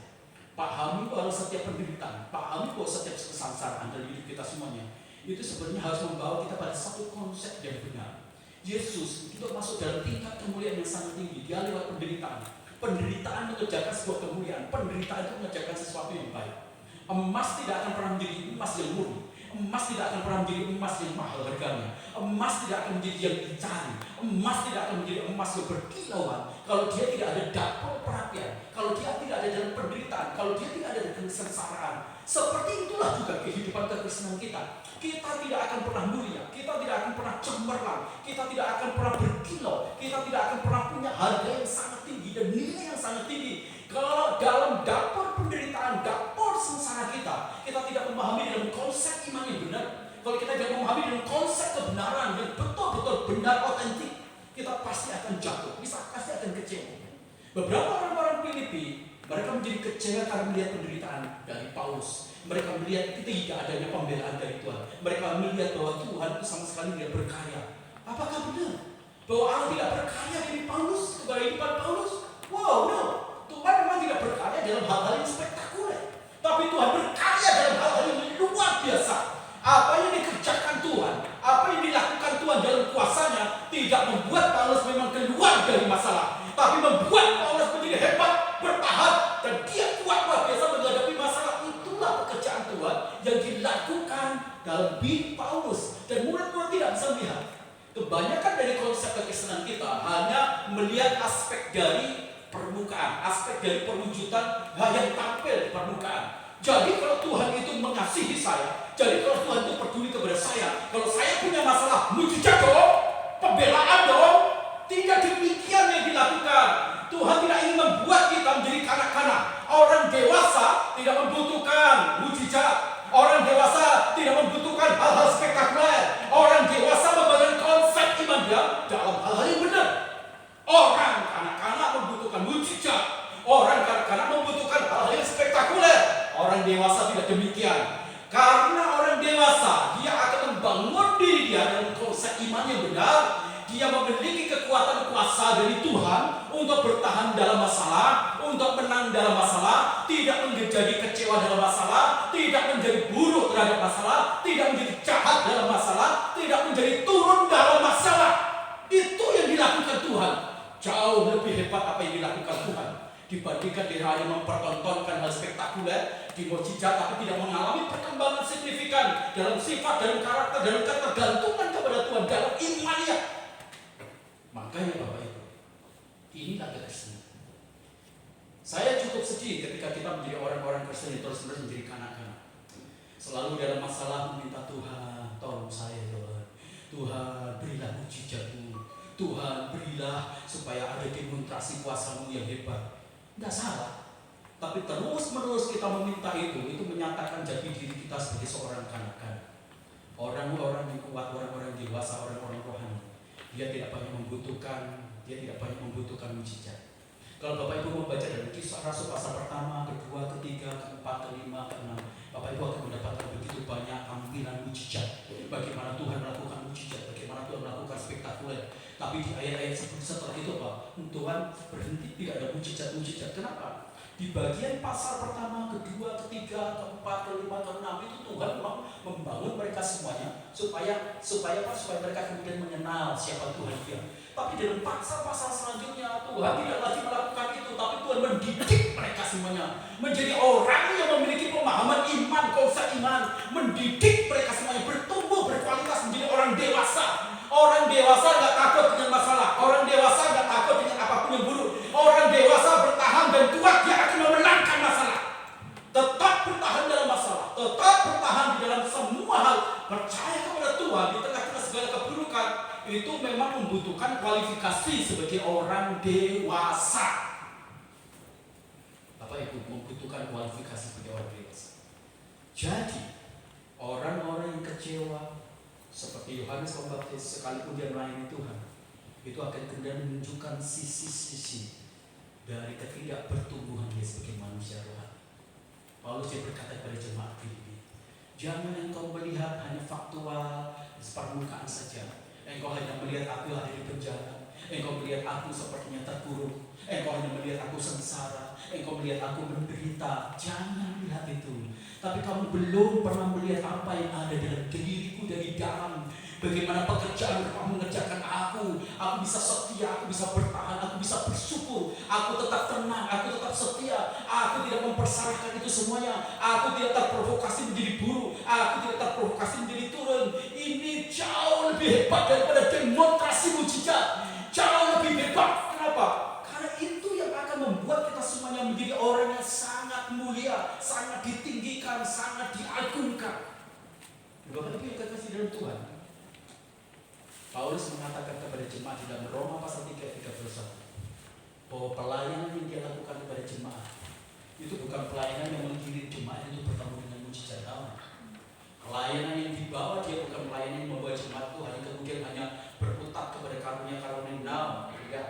Pahami bahwa setiap penderitaan, pahami bahwa setiap kesengsaraan dalam hidup kita semuanya, itu sebenarnya harus membawa kita pada satu konsep yang benar. Yesus itu masuk dalam tingkat kemuliaan yang sangat tinggi. Dia lewat penderitaan. Penderitaan mengerjakan sebuah kemuliaan. Penderitaan itu mengerjakan sesuatu yang baik. Emas tidak akan pernah menjadi emas yang murni. Emas tidak akan pernah menjadi emas yang mahal harganya. Emas tidak akan menjadi yang dicari. Emas tidak akan menjadi emas yang berkilauan kalau dia tidak ada dapur perapian, kalau dia tidak ada dalam penderitaan, kalau dia tidak ada dalam kesengsaraan. Seperti itulah juga kehidupan kekristenan kita. Kita tidak akan pernah mulia, kita tidak akan pernah cemerlang, kita tidak akan pernah berkilau, kita tidak akan pernah punya harga yang sangat tinggi dan nilai yang sangat tinggi kalau dalam dapur penderitaan, dapur sengsara kita tidak memahami dalam konsep iman yang benar. Kalau kita tidak memahami dalam konsep kebenaran yang betul-betul benar, otentik, kita pasti akan jatuh, pasti akan kecewa. Beberapa orang-orang Filipi Mereka menjadi kecewa karena melihat penderitaan dari Paulus. Mereka melihat tidak adanya pembelaan dari Tuhan. Mereka melihat bahwa Tuhan itu sama sekali tidak berkarya. Apakah benar bahwa Allah tidak berkarya dari Paulus, kehidupan Paulus? Wow, no. Tuhan memang tidak berkarya dalam hal-hal yang spektakuler, tapi Tuhan berkarya dalam hal-hal yang luar biasa. Apa yang dikerjakan Tuhan, apa yang dilakukan Tuhan dalam kuasanya tidak membuat Paulus memang keluar dari masalah, tapi membuat Paulus menjadi hebat, bertahan, dan dia kuat luar biasa menghadapi masalah. Itulah pekerjaan Tuhan yang dilakukan dalam hidup Paulus. Dan murid-murid tidak bisa melihat. Kebanyakan dari konsep kekristenan kita hanya melihat aspek dari permukaan, aspek dari perwujudan yang tampil di permukaan. Jadi kalau Tuhan itu mengasihi saya, jadi kalau Tuhan itu peduli kepada saya, kalau saya punya masalah, mujizat dong, pembelaan dong. Tidak demikian yang dilakukan. Tuhan tidak ingin membuat kita menjadi kanak-kanak. Orang dewasa tidak membutuhkan mujizat. Orang dewasa tidak membutuhkan hal-hal spektakuler. Orang dewasa membangun konsep iman dia dalam hal-hal yang benar. Orang kanak-kanak membutuhkan mujizat. Orang kanak-kanak membutuhkan hal-hal yang spektakuler. Orang dewasa tidak demikian. Karena orang dewasa, dia akan membangun diri dia dalam konsep iman yang benar. Dia memiliki kekuatan kuasa dari Tuhan untuk bertahan dalam masalah, untuk menang dalam masalah, tidak menjadi kecewa dalam masalah, tidak menjadi buruk terhadap masalah, tidak menjadi jahat dalam masalah, tidak menjadi turun dalam masalah. Itu yang dilakukan Tuhan. Jauh lebih hebat apa yang dilakukan Tuhan dibandingkan dia hanya mempertontonkan hal spektakuler di mukjizat, tapi tidak mengalami perkembangan signifikan dalam sifat, dalam karakter, dalam ketergantungan kepada Tuhan, dalam imannya. Makanya Bapak Ibu, inilah kekristenan. Saya cukup sedih ketika kita menjadi orang-orang Kristen yang terus-menerus menjadi kanak-kanak. Selalu dalam masalah meminta Tuhan, tolong saya Tuhan. Tuhan berilah mujizat-Mu. Tuhan berilah supaya ada demonstrasi kuasa-Mu yang hebat. Enggak salah. Tapi terus-menerus kita meminta itu menyatakan jati diri kita sebagai seorang kanak-kanak. Orang-orang yang kuat, orang-orang dewasa, orang-orang rohani. Dia tidak banyak membutuhkan mujizat. Kalau Bapak Ibu membaca dari Kisah Rasul pasal pertama, kedua, ketiga, keempat, kelima, keenam, Bapak Ibu akan mendapatkan begitu banyak tampilan mujizat. Bagaimana Tuhan melakukan mujizat, bagaimana Tuhan melakukan spektakuler. Tapi di ayat-ayat setelah itu Pak, Tuhan berhenti, tidak ada mujizat. Kenapa? Di bagian pasal pertama, kedua, ketiga, keempat, kelima, keenam itu Tuhan membangun mereka semuanya supaya mereka kemudian mengenal siapa Tuhan dia. Tapi dalam pasal-pasal selanjutnya Tuhan tidak lagi melakukan itu, tapi Tuhan mendidik mereka semuanya menjadi orang yang memiliki pemahaman iman, konsep iman, mendidik mereka semuanya bertumbuh berkualitas menjadi orang dewasa. Orang dewasa nggak takut dengan masalah, orang dewasa nggak takut dengan apapun yang buruk. Orang dewasa bertahan dan kuat, dia akan memenangkan masalah. Tetap bertahan dalam masalah, tetap bertahan di dalam semua hal, percaya kepada Tuhan di tengah-tengah segala keburukan. Itu memang membutuhkan kualifikasi sebagai orang dewasa. Bapak Ibu membutuhkan kualifikasi sebagai orang dewasa. Jadi orang-orang yang kecewa seperti Yohanes Pembaptis, sekalipun dia melayani Tuhan, itu akan kemudian menunjukkan sisi-sisi dari ketidakpertumbuhan dia sebagai manusia rohani. Paulus dia berkata kepada jemaat Filipi, jangan engkau melihat hanya faktual permukaan saja. Engkau hanya melihat aku ada di penjara, engkau melihat aku sepertinya terkurung, engkau hanya melihat aku sengsara, engkau melihat aku menderita. Jangan lihat itu. Tapi kamu belum pernah melihat apa yang ada dalam diriku dari dalam. Bagaimana pekerjaan kamu mengerjakan aku bisa setia, aku bisa bertahan, aku bisa bersyukur, aku tetap tenang, aku tetap setia, aku tidak mempersalahkan itu semuanya, aku tidak terprovokasi menjadi buruk, aku tidak terprovokasi menjadi turun. Ini jauh lebih hebat daripada demonstrasi mujizat, jauh lebih hebat. Kenapa? Karena itu yang akan membuat kita semuanya menjadi orang yang sangat mulia, sangat ditinggikan, sangat diagungkan. Bapak Ibu yang kekasih dalam Tuhan, Paulus mengatakan kepada jemaat di dalam Roma pasal 3:31 bahwa pelayanan yang dia lakukan kepada jemaat itu bukan pelayanan yang menggiring jemaat itu bertemu dengan mujizat Allah. Pelayanan yang dibawa dia bukan pelayanan yang membawa jemaat Tuhan yang kemudian hanya berputar kepada karunia-karunia. Tidak.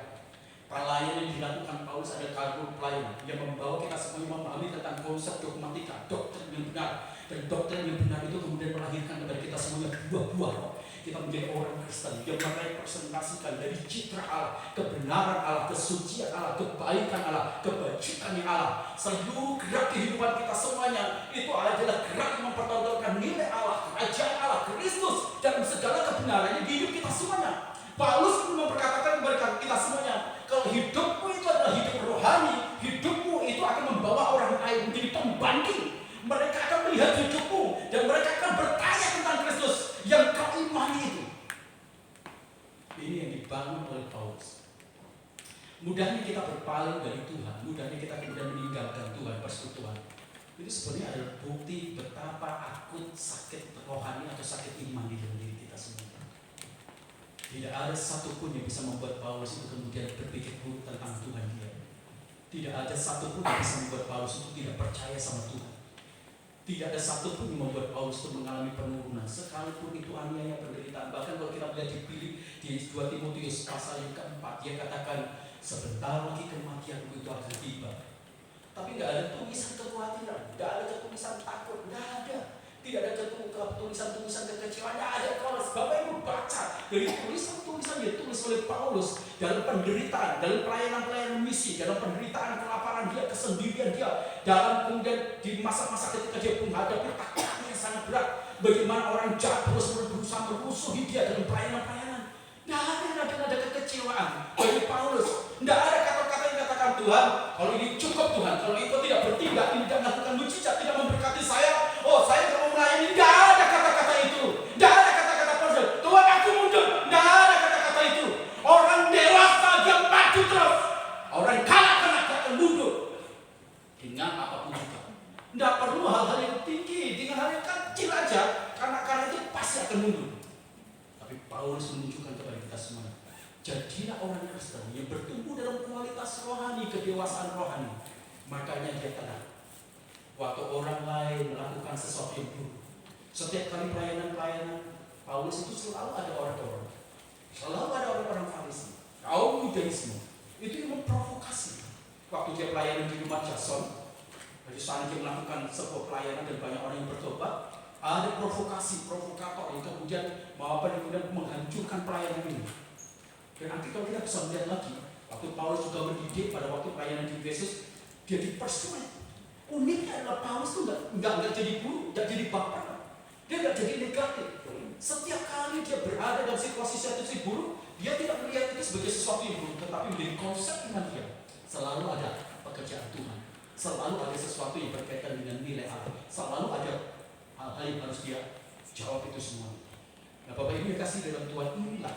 Pelayanan yang dilakukan Paulus ada waktu pelayanan. Dia membawa kita semuanya memahami tentang konsep dogmatika, doktrin yang benar. Dan doktrin yang benar itu kemudian melahirkan kepada kita semuanya buah-buah roh. Kita menjadi orang Kristen yang merepresentasikan dari citra Allah, kebenaran Allah, kesucian Allah, kebaikan Allah, kebajikan Allah. Seluruh gerak kehidupan kita semuanya itu adalah gerak yang mempertontonkan nilai Allah, kerajaan Allah, Kristus dalam segala kebenarannya di hidup kita semuanya. Paulus memperkatakan kepada kita semuanya, kalau hidupmu itu adalah hidup rohani, hidupmu itu akan membawa orang lain menjadi pembanding. Mereka akan melihat hidupmu dan mereka akan bertanya tentang Kristus yang kau imani itu. Ini yang dibangun oleh Paulus. Mudahnya kita berpaling dari Tuhan, mudahnya kita kemudian meninggalkan Tuhan, persekutuan. Itu sebenarnya adalah bukti betapa akut sakit rohani atau sakit iman di dalam diri kita semua. Tidak ada satupun yang bisa membuat Paulus itu kemudian berpikir buruk tentang Tuhan dia. Tidak ada satupun yang bisa membuat Paulus itu tidak percaya sama Tuhan. Tidak ada satupun yang membuat Paulus itu mengalami penurunan, sekalipun itu aniaya penderitaan. Bahkan kalau kita melihat di 2 Timotius pasal yang keempat, dia katakan sebentar lagi kematianku itu akan tiba. Tapi tidak ada tulisan kekhawatiran, tidak ada tulisan takut, tidak ada. Tidak ada tulisan-tulisan kekecewaan, tidak ada. Kalau Bapak Ibu baca dari tulisan-tulisan yang ditulis oleh Paulus dalam penderitaan, dalam pelayanan misi, dalam penderitaan, kelaparan dia, kesendirian dia, dalam kemudian di masa-masa ketika dia menghadapi tekanan yang sangat berat, bagaimana orang jahat terus berusaha merusuhi dia dalam pelayanan. Tidak ada kekecewaan bagi Paulus. Tidak ada kata-kata yang katakan Tuhan, kalau ini cukup Tuhan, kalau itu tidak bertindak, tidak melakukan mujizat, tidak memberkati saya, saya tidak mau melayani. Tidak ada kata-kata itu. Tidak ada kata-kata Paulus, Tuhan aku mundur. Tidak ada kata-kata itu. Orang dewasa yang maju terus. Orang kanak-kanak akan mundur dengan apapun juga. Tidak perlu hal-hal yang tinggi, dengan hal yang kecil aja, kanak-kanak itu pasti akan mundur. Tapi Paulus menunjukkan kepada kita semua, jadilah orang Kristen yang bertumbuh dalam kualitas rohani, kedewasaan rohani. Makanya dia tenang waktu orang lain melakukan sesuatu yang buruk. Setiap kali pelayanan Paulus itu selalu ada orang-orang, selalu ada orang-orang Farisi, kaum Yudaisme itu yang memprovokasi. Waktu dia pelayanan di rumah Jason, dari sana dia melakukan sebuah pelayanan dan banyak orang yang bertobat. Ada provokator yang kemudian menghancurkan pelayanan ini. Dan nanti kalau kita bisa melihat lagi, waktu Paulus juga mendidik pada waktu pelayanan di Efesus, dia dipersulit. Uniknya adalah Paulus itu nggak jadi buruk, nggak jadi baper, dia nggak jadi negatif. Setiap kali dia berada dalam situasi buruk, dia tidak melihat itu sebagai sesuatu yang buruk, tetapi menjadi konsep iman dia. Selalu ada pekerjaan Tuhan, selalu ada sesuatu yang berkaitan dengan nilai Allah, selalu ada hal-hal yang harus dia jawab itu semua. Nah, Bapak Ibu yang kasih dalam Tuhan, inilah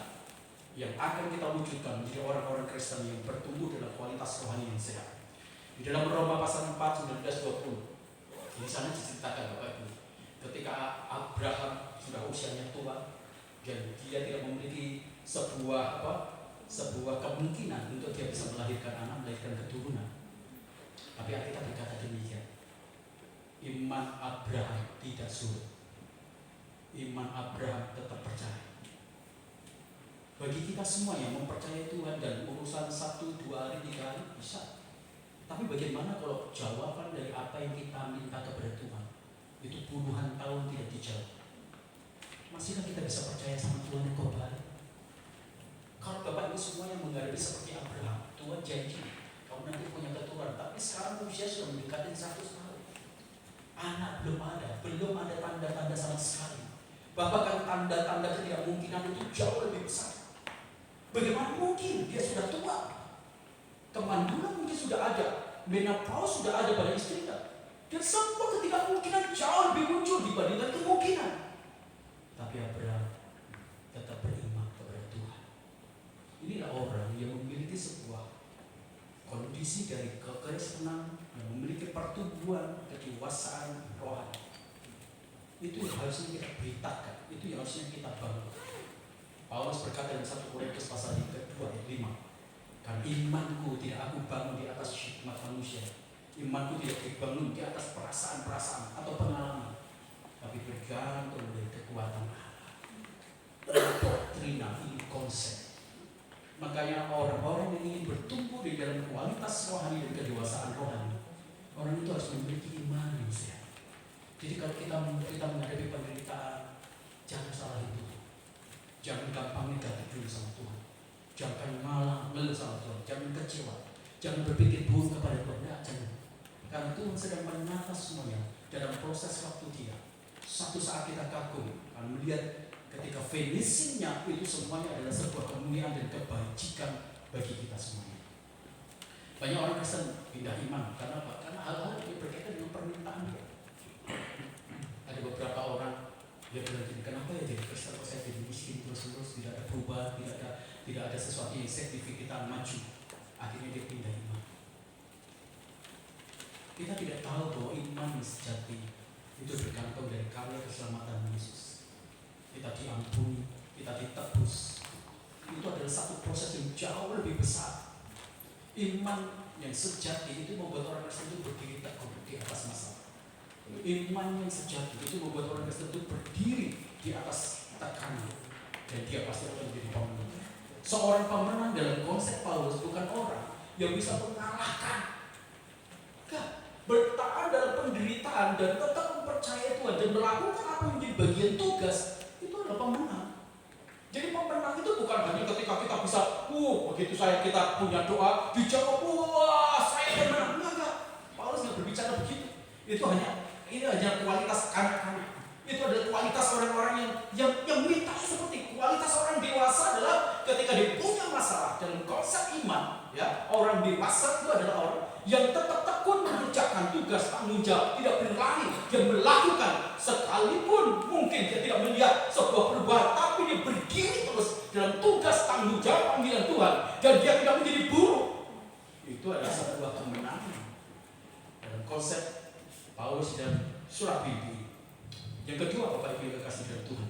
yang akan kita wujudkan menjadi orang-orang Kristen yang bertumbuh dalam kualitas rohani yang sehat. Di dalam Roma pasal 4, 19-20, di sana diceritakan Bapak Ibu, ketika Abraham sudah usianya tua dan dia tidak memiliki sebuah kemungkinan untuk dia bisa melahirkan anak, melahirkan keturunan. Tapi Alkitab berkata demikian, iman Abraham tidak surut. Iman Abraham tetap percaya. Bagi kita semua yang mempercayai Tuhan dan urusan 1, 2 hari, 3 hari bisa. Tapi bagaimana kalau jawaban dari apa yang kita minta kepada Tuhan itu puluhan tahun tidak dijawab? Masihkah kita bisa percaya sama Tuhan yang kembali? Kalau Bapak Ibu semuanya menghadapi seperti Abraham, Tuhan janji kamu nanti punya keturunan, tapi sekarang usia sudah mendekati 100 tahun. Anak belum ada tanda-tanda sama sekali. Bahkan tanda-tanda ketidakmungkinan itu jauh lebih besar. Bagaimana mungkin dia sudah tua? Kemandulan mungkin sudah ada, menopause sudah ada pada istrinya, dan semua ketidakmungkinan jauh lebih muncul dibandingkan kemungkinan. Tapi Abraham tetap beriman kepada Tuhan. Inilah orang yang memiliki sebuah kondisi dari kekristenan, yang memiliki pertumbuhan kedewasaan rohani. Itu yang harusnya kita beritakan, itu yang harusnya kita bangun. Paulus berkata dalam 1 Korintus pasal 2 ayat 5, kan imanku tidak aku bangun di atas hikmat manusia, imanku tidak dibangun di atas perasaan-perasaan atau pengalaman, tapi bergantung dari kekuatan Allah. Doktrina ini konsep Makanya orang-orang yang ingin bertumbuh di dalam kualitas rohani dan kedewasaan rohani, orang itu harus memiliki iman yang sehat. Jadi kalau kita menghadapi penderitaan, jangan salah itu. Jangan gampang negatif dulu sama Tuhan. Jangan malah ngeluh sama Tuhan. Jangan kecewa. Jangan berpikir buruk kepada Tuhan. Tidak, jangan. Karena Tuhan sedang menata semuanya dalam proses waktu Dia. Satu saat kita kagum akan melihat ketika finishingnya itu semuanya adalah sebuah kemuliaan dan kebajikan bagi kita semuanya. Banyak orang Kristen pindah iman karena apa? Karena hal-hal yang berkaitan dengan permintaan dia. Ada beberapa orang dia bilang gini, kenapa ya jadi Kristen kok saya jadi miskin terus-terus, tidak ada perubahan, tidak ada sesuatu yang signifikan maju. Akhirnya dia pindah iman. Kita tidak tahu bahwa iman yang sejati itu bergantung dari karya keselamatan Yesus. Kita diampuni, kita ditebus. Itu adalah satu proses yang jauh lebih besar. Iman yang sejati itu membuat orang Kristen itu berdiri teguh di atas masalah. Iman yang sejati itu membuat orang Kristen itu berdiri di atas tekanan, dan dia pasti akan menjadi pemenang. Seorang pemenang dalam konsep Paulus bukan orang yang bisa mengalahkan, bertahan dalam penderitaan dan tetap mempercayai Tuhan dan melakukan apa yang menjadi bagian tugas. Itu adalah pemenang. Jadi pemenang itu bukan hanya ketika kita bisa, begitu kita punya doa dijawab, saya pemenang. Enggak. Paulus nggak berbicara begitu. Ini hanya kualitas kanak-kanak. Itu adalah kualitas orang-orang yang minta seperti kualitas orang dewasa adalah ketika dia punya masalah dalam konsep iman, ya, orang dewasa itu adalah orang yang tetap tekun mengerjakan tugas tanggung jawab, tidak berlari, dia melakukan sekalipun mungkin dia tidak melihat sebuah perubahan, tapi dia berdiri terus dalam tugas tanggung jawab panggilan Tuhan dan dia tidak menjadi buruk. Itu adalah sebuah kemenangan dalam konsep Paulus dan surat Filipi. Yang kedua, Bapak Ibu yang kekasih dalam Tuhan,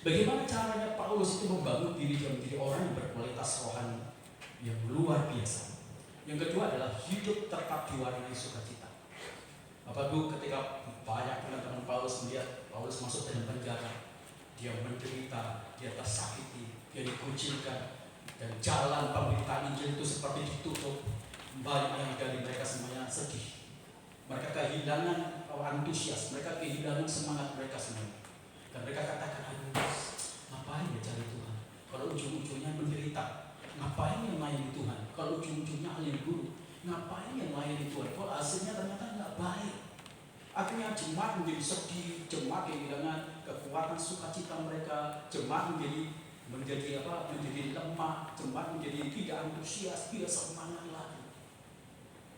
bagaimana caranya Paulus itu membangun diri dia menjadi orang yang berkualitas rohani yang luar biasa. Yang kedua adalah hidup tetap diwarnai sukacita. Bapak Ibu, ketika banyak teman-teman Paulus melihat Paulus masuk dalam penjara, dia menderita, dia tersakiti, dia dikucilkan, dan jalan pemberitaan Injil itu seperti ditutup. Banyak yang dari mereka semuanya sedih. Mereka kehilangan antusias, mereka kehilangan semangat mereka semuanya. Dan mereka katakan, ngapain ya cari Tuhan? Kalau ujung-ujungnya menderita, ngapain yang melayani Tuhan? Kalau ujung-ujungnya hal yang buruk, ngapain yang melayani Tuhan? Kalau hasilnya ternyata nggak baik. Akhirnya jemaat menjadi sedih, jemaat kehilangan kekuatan sukacita mereka, jemaat menjadi lemah, jemaat menjadi tidak antusias, tidak semangat lagi.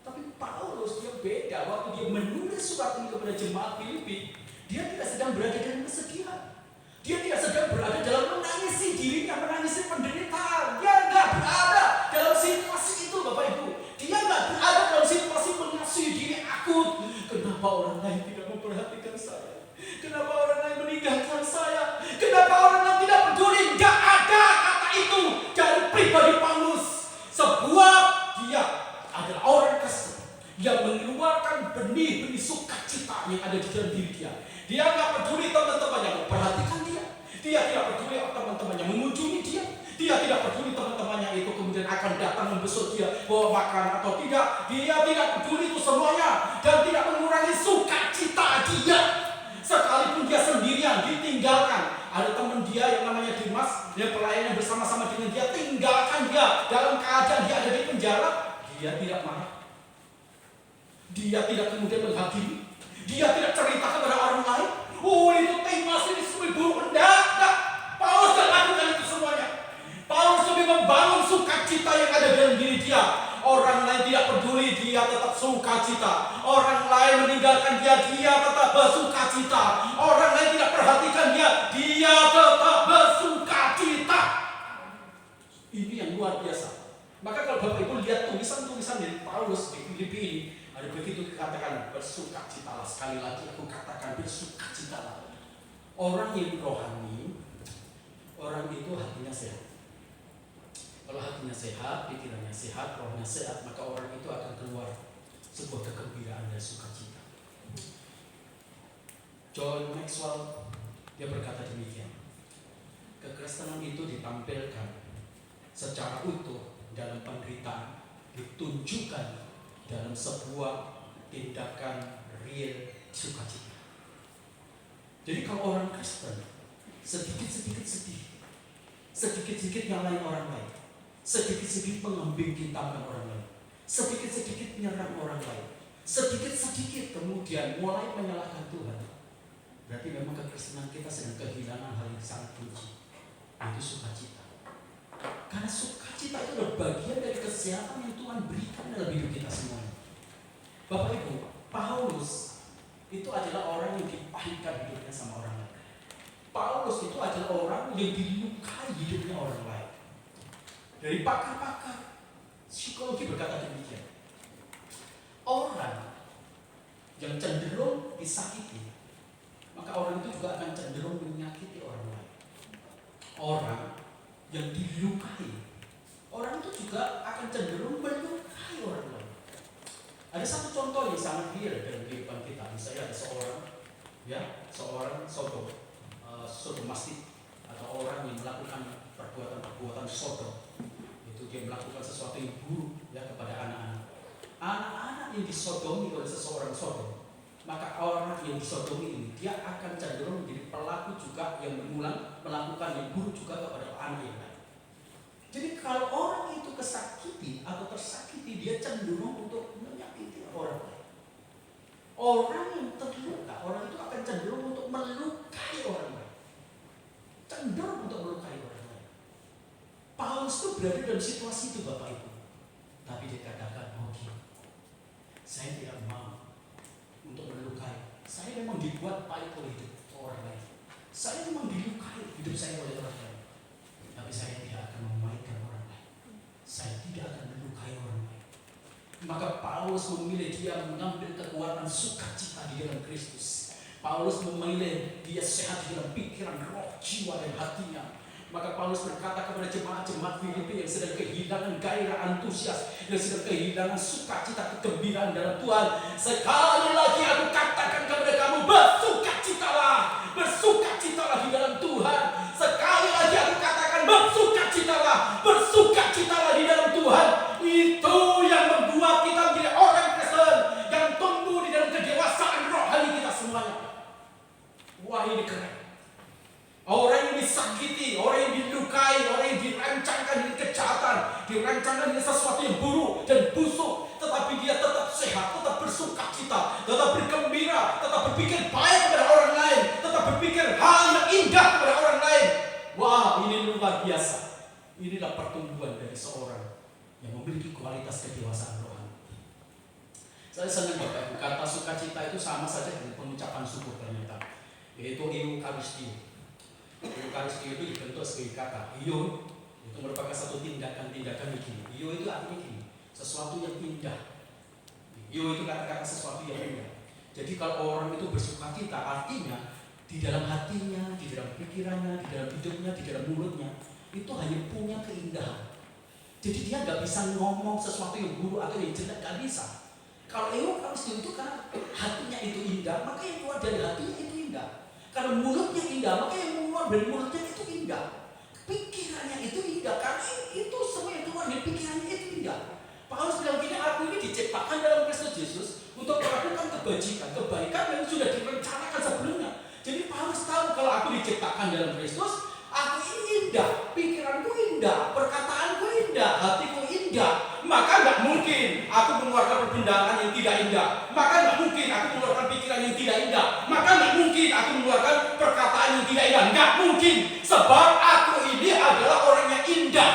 Tapi Paulus dia beda. Waktu dia menulis surat ini kepada jemaat Filipi, dia tidak sedang berada dalam kesedihan. Dia tidak sedang berada dalam menangisi dirinya, menangisi penderitaan. Dia nggak berada dalam situasi itu, Bapak Ibu. Dia nggak berada dalam situasi mengasihi diri akut. Kenapa orang lain tidak memperhatikan saya? Kenapa orang lain meninggalkan saya? Kenapa orang lain tidak peduli? Nggak ada kata itu dari pribadi Paulus. Sebab dia adalah orang Kristen yang mengeluarkan benih-benih sukacita yang ada di dalam diri dia. Dia nggak peduli teman-teman yang memperhatikan dia. Dia tidak peduli teman-teman yang mengunjungi dia. Dia tidak peduli teman-temannya itu kemudian akan datang membesuk dia, bawa makan atau tidak. Dia tidak peduli itu semuanya dan tidak mengurangi sukacita dia. Sekalipun dia sendirian ditinggalkan, ada teman dia yang namanya Dimas, dia pelayan yang bersama-sama dengan dia, tinggalkan dia dalam keadaan dia ada di penjara. Dia tidak marah. Dia tidak kemudian menghakimi. Dia tidak cerita kepada orang lain. Itu Dimas ini seribu enggak. Paulus tidak lakukan itu semuanya. Paulus lebih membangun sukacita yang ada dalam diri dia. Orang lain tidak peduli, dia tetap sukacita. Orang lain meninggalkan dia, dia tetap bersukacita. Orang lain tidak perhatikan dia, dia tetap bersukacita. Ini yang luar biasa. Maka kalau Bapak Ibu lihat tulisan-tulisan dari Paulus di Filipi ini, ada begitu dikatakan bersukacitalah. Sekali lagi aku katakan bersukacitalah. Orang yang rohani, orang itu hatinya sehat. Kalau hatinya sehat, pikirannya sehat, rohnya sehat, maka orang itu akan keluar sebuah kegembiraan dan sukacita. John Maxwell dia berkata demikian, kekristenan itu ditampilkan secara utuh dalam penderitaan ditunjukkan dalam sebuah tindakan real sukacita. Jadi kalau orang Kristen sedikit-sedikit sedih, sedikit-sedikit nyalain orang lain, sedikit-sedikit mengembing-bingkangkan orang lain, sedikit-sedikit menyerang orang lain, sedikit-sedikit kemudian mulai menyalahkan Tuhan, berarti memang kekristenan kita sedang kehilangan hal yang sangat kunci, yaitu sukacita. Karena sukacita itu adalah bagian dari kesehatan yang Tuhan berikan dalam hidup kita semuanya. Bapak Ibu, Paulus itu adalah orang yang dipahitkan hidupnya sama orang lain. Paulus itu adalah orang yang dilukai hidupnya orang lain. Dari pakar-pakar psikologi berkata demikian. Orang yang cenderung disakiti, maka orang itu juga akan cenderung menyakiti orang lain. Orang yang dilukai, orang itu juga akan cenderung melukai orang lain. Ada satu contoh yang sangat real dalam kehidupan kita. Misalnya ada seorang sodomastik atau orang yang melakukan perbuatan sodom. Itu dia melakukan sesuatu yang buruk kepada anak-anak. Anak-anak yang disodomi oleh seseorang sodom, maka orang yang disodomi ini dia akan cenderung menjadi pelaku juga yang mengulang melakukan yang buruk juga kepada anak yang lain. Jadi kalau orang itu kesakiti atau tersakiti, dia cenderung untuk menyakiti orang lain. Orang yang terluka, orang itu akan cenderung untuk melukai orang lain. Cenderung untuk melukai orang lain. Paulus itu berada dalam situasi itu, Bapak Ibu. Tapi dia katakan, oke, saya tidak mau untuk melukai. Saya memang dibuat pahit oleh hidup orang lain. Saya memang dilukai hidup saya oleh orang lain. Tapi saya tidak akan memaikan orang lain. Saya tidak akan melukai orang lain. Maka Paulus memilih dia mengambil kekuatan sukacita di dalam Kristus. Paulus memilih dia sehat di dalam pikiran, roh, jiwa, dan hatinya. Maka Paulus berkata kepada jemaat-jemaat Filipi yang sedang kehilangan gairah antusias, yang sedang kehilangan sukacita, kegembiraan dalam Tuhan. Sekali lagi aku katakan kepada kamu, bersukacitalah. Bersukacitalah di dalam Tuhan. Sekali lagi aku katakan, bersukacitalah. Bersukacitalah di dalam Tuhan. Itu yang membuat kita menjadi orang Kristen yang tumbuh di dalam kedewasaan rohani kita semuanya. Wah, ini keren. Orang yang disakiti, orang yang dilukai, orang yang dirancangkan dengan kejahatan, dirancangkan dengan sesuatu yang buruk dan busuk, tetapi dia tetap sehat, tetap bersukacita, tetap bergembira, tetap berpikir baik kepada orang lain, tetap berpikir hal yang indah kepada orang lain. Wah, ini luar biasa. Inilah pertumbuhan dari seorang yang memiliki kualitas kedewasaan rohani. Saya senang Bapak Ibu, kata sukacita itu sama saja dengan pengucapan syukur ternyata, yaitu eucharistia. Eucharistia itu dibentuk sebagai kata io, itu merupakan satu tindakan-tindakan begini. Io itu artinya gini, sesuatu yang indah. Io itu kata-kata sesuatu yang indah. Jadi kalau orang itu bersukacita, artinya di dalam hatinya, di dalam pikirannya, di dalam hidupnya, di dalam mulutnya, itu hanya punya keindahan. Jadi dia nggak bisa ngomong sesuatu yang buruk atau yang jelek, nggak bisa. Kalau eucharistia itu karena hatinya itu indah, maka yang keluar dari hatinya itu indah. Karena mulutnya indah, maka yang keluar dari mulutnya itu indah. Pikirannya itu indah, karena itu semua yang keluar dari pikirannya itu indah. Paulus bilang gini, aku ini diciptakan dalam Kristus Yesus untuk melakukan kebaikan yang sudah direncanakan sebelumnya. Jadi Paulus tahu kalau aku diciptakan dalam Kristus, aku ini indah, pikiranku indah, perkataanku indah, hatiku indah. Maka nggak mungkin aku mengeluarkan perbendaharaan yang tidak indah. Maka nggak mungkin aku mengeluarkan pikiran yang tidak indah. Maka nggak mungkin aku mengeluarkan perkataan yang tidak indah. Nggak mungkin, sebab aku ini adalah orang yang indah.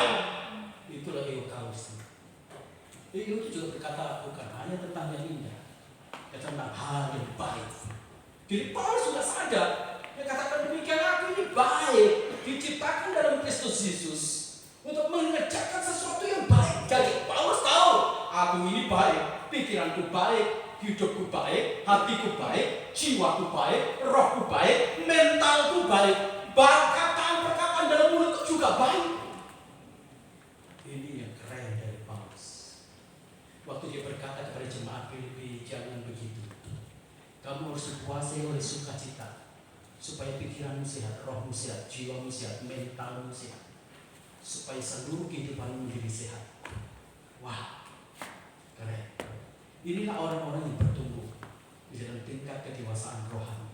Itulah eucharistia. Itu juga berkata bukan hanya tentang yang indah, tentang hal yang baik. Jadi Paulus sudah sadar. Dia katakan demikian, aku ini baik, diciptakan dalam Kristus Yesus untuk mengerjakan sesuatu yang baik. Jadi Paulus tahu, aku ini baik, pikiranku baik, hidupku baik, hatiku baik, jiwaku baik, rohku baik, mentalku baik, perkataan-perkataan dalam mulutku juga baik. Ini yang keren dari Paulus. Waktu dia berkata kepada jemaat Filipi, jangan begitu. Kamu harus dikuasai oleh sukacita, supaya pikiranmu sehat, rohmu sehat, jiwamu sehat, mentalmu sehat. supaya seluruh kehidupan menjadi sehat. Wah, keren. Inilah orang-orang yang bertumbuh di dalam tingkat kedewasaan rohani.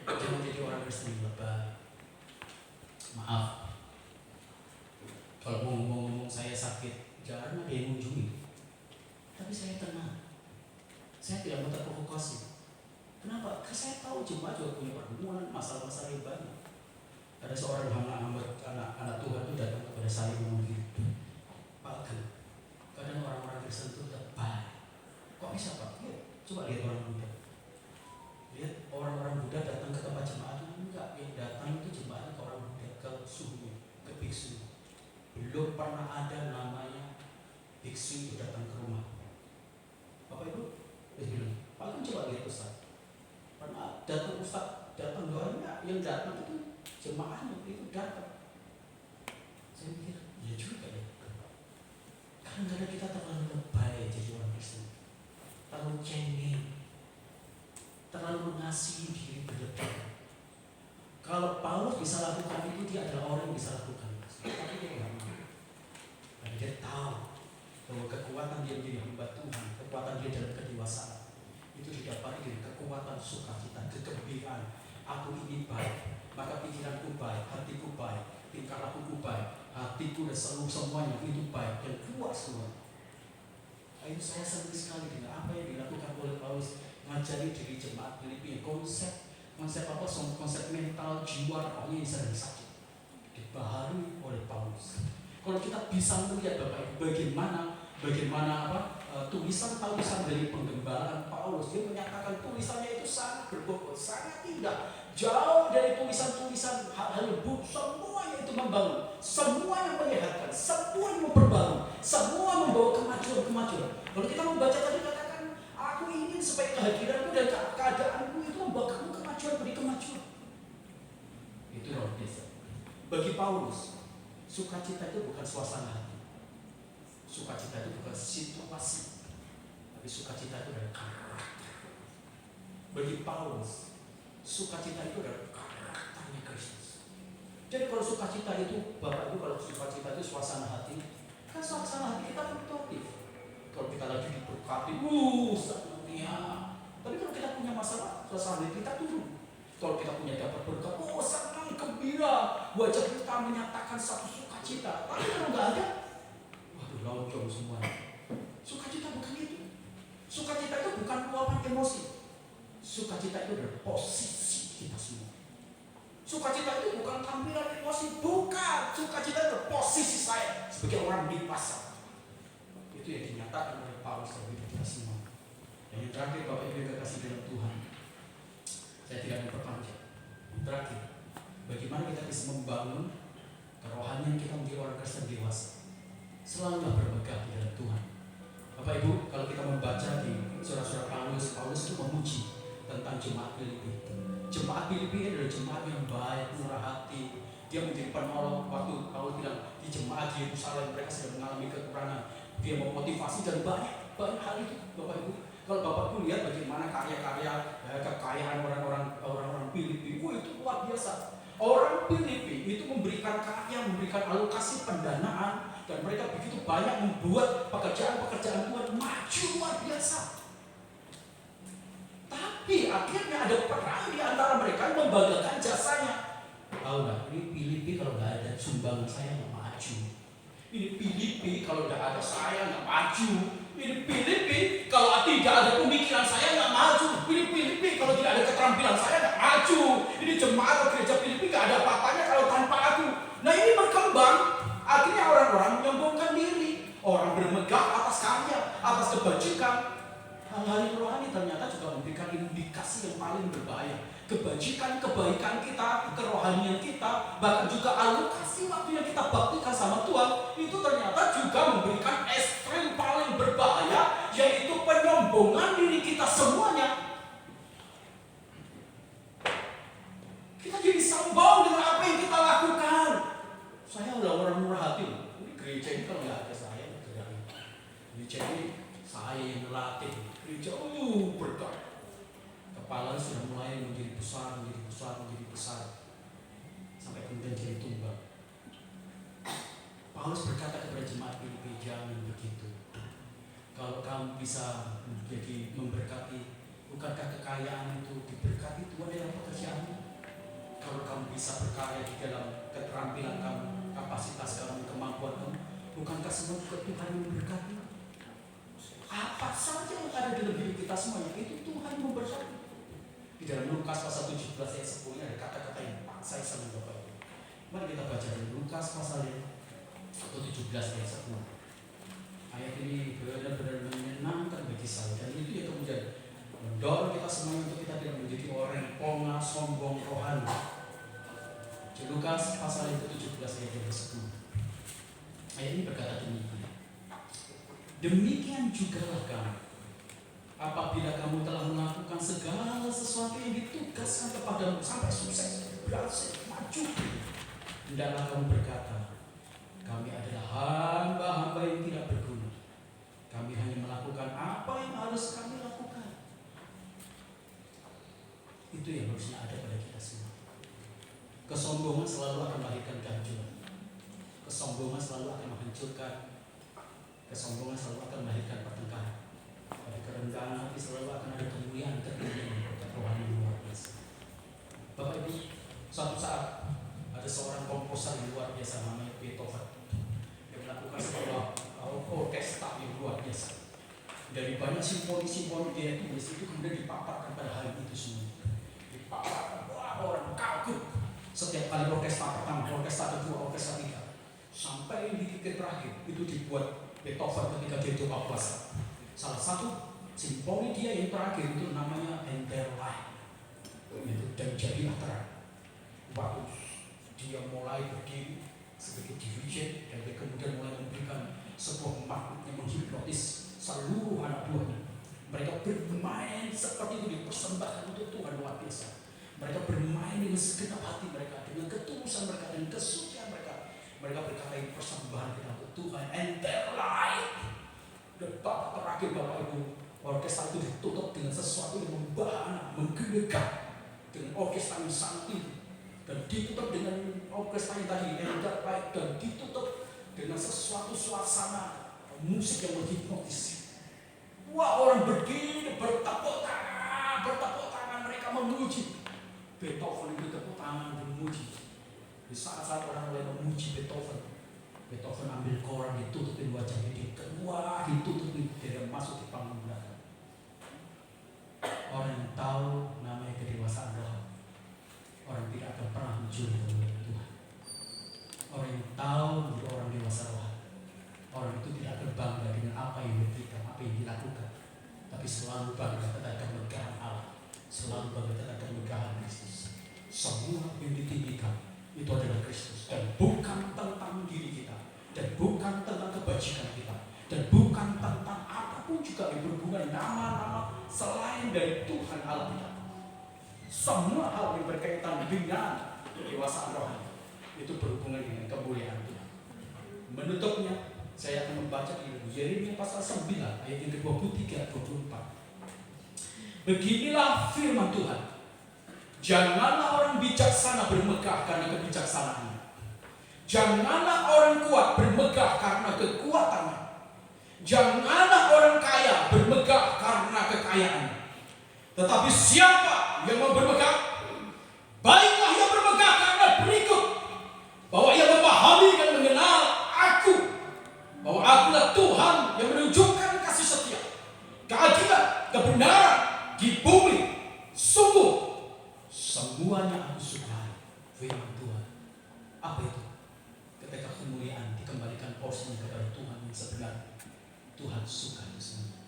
Jangan jadi orang Kristen yang lebay. Maaf, kalau ngomong-ngomong saya sakit, jarang ada yang mengunjungi. Tapi saya tenang. Saya tidak mau terprovokasi. Kenapa? Karena saya tahu jemaat juga punya pergumulan, masalah-masalah yang banyak. Ada seorang anak Tuhan itu datang kepada saya ngomong gitu, Pak, kadang orang-orang Kristen itu lebay. Kok bisa, Pak? Ya, coba lihat orang Buddha. Lihat orang-orang Buddha datang ke tempat jemaat. Enggak, yang datang itu jemaat ke orang Buddha, ke suhunya, ke biksu. Belum pernah ada namanya biksu itu datang ke rumah. Bapak Ibu, dia bilang, Pak, coba lihat Ustaz. Pernah datang Ustaz, datang doanya, yang datang itu jemaahnya itu datang. Saya mikir, ya juga ya. Kadang-kadang kita terlalu lebay jadi orang Kristen, terlalu cengeng, terlalu mengasihi diri berlebihan. Kalau Paulus bisa lakukan itu, dia adalah orang yang bisa lakukan. Tapi dia tidak mau. Dan dia tahu bahwa kekuatan dia menjadi hamba Tuhan, kekuatan dia dalam kedewasaan itu didapati dari kekuatan sukacita, kegembiraan. Aku ini baik, maka pikiranku baik, hatiku baik, tingkah lakuku baik, hatiku dan semuanya itu baik dan puas semua. Ayo, saya senang sekali dengan apa yang dilakukan oleh Paulus, mengajari diri jemaat Filipi konsep apa? Konsep mental jiwa rohani yang sedang sakit dibaharui oleh Paulus. Kalau kita bisa melihat Bapak Ibu bagaimana tulisan dari penggembalaan Paulus, dia menyatakan tulisannya itu sangat berbobot, sangat indah, jauh dari tulisan-tulisan hal-hal yang buruk. Semuanya itu membangun, semua yang menyehatkan, semua yang memperbarui, semua membawa kemajuan. Kalau kita membaca tadi katakan, aku ingin supaya kehadiranku dan keadaanku itu membawa kamu kemajuan beri kemajuan. Itu luar biasa. Bagi Paulus, sukacita itu bukan suasana hati. Sukacita itu bukan situasi, tapi sukacita itu adalah karakter. Bagi Paulus, sukacita itu adalah karakternya Kristus. Jadi kalau sukacita itu, Bapak Ibu, kalau sukacita itu suasana hati, kan suasana hati kita fluktuatif. Kalau kita lagi diberkati, senangnya. Tapi kalau kita punya masalah, suasana hati kita turun. Kalau kita punya dapat berkat, senang, gembira, wajah kita menyatakan satu sukacita. Tapi kalau nggak ada, lonjong semua. Sukacita bukan itu. Sukacita itu bukan luapan emosi. Sukacita itu adalah posisi kita semua. Sukacita itu bukan tampilan emosi, bukan. Sukacita itu posisi saya sebagai orang di pasar. Itu yang dinyatakan oleh Paulus bagi kita semua. Dan yang terakhir, Bapak Ibu yang kasih dalam Tuhan, saya tidak memperpanjang. Yang terakhir, bagaimana kita bisa membangun kerohanian kita menjadi orang Kristen dewasa. Selalulah bermegah di dalam Tuhan. Bapak Ibu, kalau kita membaca di surat-surat Paulus itu memuji tentang jemaat Filipi. Jemaat Filipi adalah jemaat yang baik, murah hati. Dia menjadi penolong. Waktu Paulus bilang di jemaat di Yerusalem mereka sedang mengalami kekurangan, dia memotivasi dan banyak hal itu, Bapak Ibu. Kalau Bapak Ibu lihat bagaimana karya-karya kekayaan orang-orang Filipi, itu luar biasa. Orang Filipi itu memberikan karya, memberikan alokasi pendanaan, dan mereka begitu banyak membuat pekerjaan-pekerjaan Tuhan maju luar biasa. Tapi akhirnya ada perang di antara mereka yang membanggakan jasanya. Tahu nggak? Ini Filipi kalau nggak ada sumbangan saya nggak maju. Ini Filipi kalau nggak ada saya nggak maju. Ini Filipi kalau tidak ada pemikiran saya nggak maju. Ini Filipi kalau tidak ada keterampilan saya nggak maju. Ini jemaat gereja Filipi nggak ada apa-apanya kalau tanpa aku. Nah ini berkembang. Akhirnya orang-orang menyombongkan diri, orang bermegah atas karya, atas kebajikan. Hal-hal yang rohani ternyata juga memberikan indikasi yang paling berbahaya. Kebajikan, kebaikan kita, kerohanian kita, bahkan juga alokasi waktu yang kita baktikan sama Tuhan, itu ternyata juga memberikan ekstrem paling berbahaya, yaitu penyombongan diri kita semuanya. Kita jadi sombong dengan apa yang kita lakukan. Saya adalah orang murah hati. Ini gereja ini kalau nggak ada saya, gereja ini saya yang melatih. Gereja berkat. Kepala sudah mulai menjadi besar, sampai kemudian jadi tumbang. Paulus berkata kepada jemaat Filipi, jangan begitu. Kalau kamu bisa menjadi memberkati, bukankah kekayaan itu diberkati Tuhan dalam pekerjaanmu? Kalau kamu bisa berkarya di dalam keterampilan kamu, kapasitas kamu, kemampuan kamu, bukankah semua juga Tuhan yang memberkati? Apa saja yang ada dalam hidup kita semuanya itu Tuhan yang memberkati. Di dalam Lukas pasal 17 ayat 10 ada kata-kata yang saya senang Bapak Ibu. Mari kita baca dari Lukas pasal 17 ayat 10. Ayat ini benar-benar menyenangkan bagi saya, dan itu yang kemudian mendorong kita semua untuk kita tidak menjadi orang yang pongah, sombong, rohani. Di Lukas pasal 17 ayat 10. Ayat ini berkata demikian. Demikian jugalah kamu, apabila kamu telah melakukan segala sesuatu yang ditugaskan kepadamu sampai sukses, berhasil, maju, hendaklah kamu berkata, kami adalah hamba-hamba yang tidak berguna. Kami hanya melakukan apa yang harus kami lakukan. Itu yang harusnya ada pada kita semua. Kesombongan selalu akan melahirkan kehancuran. Kesombongan selalu akan menghancurkan. Kesombongan selalu akan melahirkan pertengkaran. Pada kerendahan hati selalu akan ada kemuliaan, kerohanian yang luar biasa. Bapak Ibu, suatu saat ada seorang komposer yang luar biasa namanya Beethoven. Dia melakukan sebuah orkestra yang luar biasa. Dari banyak simfoni-simfoni dia tulis itu kemudian dipaparkan pada hari itu semua. Dipaparkan, wah orang kagum. Setiap kali orkestra pertama, orkestra kedua, orkestra ketiga, sampai di titik terakhir itu dibuat Beethoven ketika dia coba puasa. Salah satu simfoni dia yang terakhir itu namanya Enterline, itu dan jadilah terang. Waktu dia mulai berdiri sebagai dirigent dan dia kemudian mulai memberikan sebuah makna yang menghipnotis seluruh anak buahnya. Mereka bermain seperti itu, dipersembahkan untuk Tuhan luar biasa. Mereka bermain dengan segenap hati mereka, dengan ketulusan mereka dan kesucian mereka. Mereka berkata ini persembahan kita untuk Tuhan. Enterline. Dan babak terakhir Bapak Ibu, orkestra itu ditutup dengan sesuatu yang membahana, menggelegar, dengan orkestra yang sangat tinggi, dan ditutup dengan orkestra yang tadi Enterline, dan ditutup dengan sesuatu suasana musik yang menghipnotis. Wah, orang berdiri bertepuk tangan, mereka memuji. Beethoven itu tepuk tangan memuji. Di saat-saat orang mulai memuji Beethoven ambil koran, ditutupin wajahnya, dia keluar, ditutupin, dia masuk di panggung belakang. Orang yang tahu namanya kedewasaan roh, orang tidak akan pernah mencuri kemuliaan Tuhan. Orang yang tahu menjadi orang dewasa roh, orang itu tidak akan bangga dengan apa yang diberikan, apa yang dilakukan, tapi selalu bangga tentang kemegahan Allah, selalu bangga tentang kemegahan Kristus. Semua yang ditinggikan itu adalah Kristus, dan bukan tentang diri kita, dan bukan tentang kebajikan kita, dan bukan tentang apapun juga yang berhubungan nama-nama selain dari Tuhan Allah kita. Semua hal yang berkaitan dengan kedewasaan rohani itu berhubungan dengan kemuliaan Tuhan. Menutupnya, saya akan membaca di Yeremia pasal 9 ayat yang ke-23-24. Beginilah firman Tuhan. Janganlah orang bijaksana bermegah karena kebijaksanaannya. Janganlah orang kuat bermegah karena kekuatannya. Janganlah orang kaya bermegah karena kekayaannya. Tetapi siapa yang mau bermegah? Baiklah ia bermegah karena berikut, bahwa ia memahami dan mengenal aku, bahwa akulah Tuhan yang menunjukkan kasih setia, keadilan, kebenaran di bumi. Sungguh semuanya aku sukai. Firman Tuhan. Apa itu? Ketika kemuliaan dikembalikan porsinya kepada Tuhan yang sebenarnya, Tuhan suka itu semua.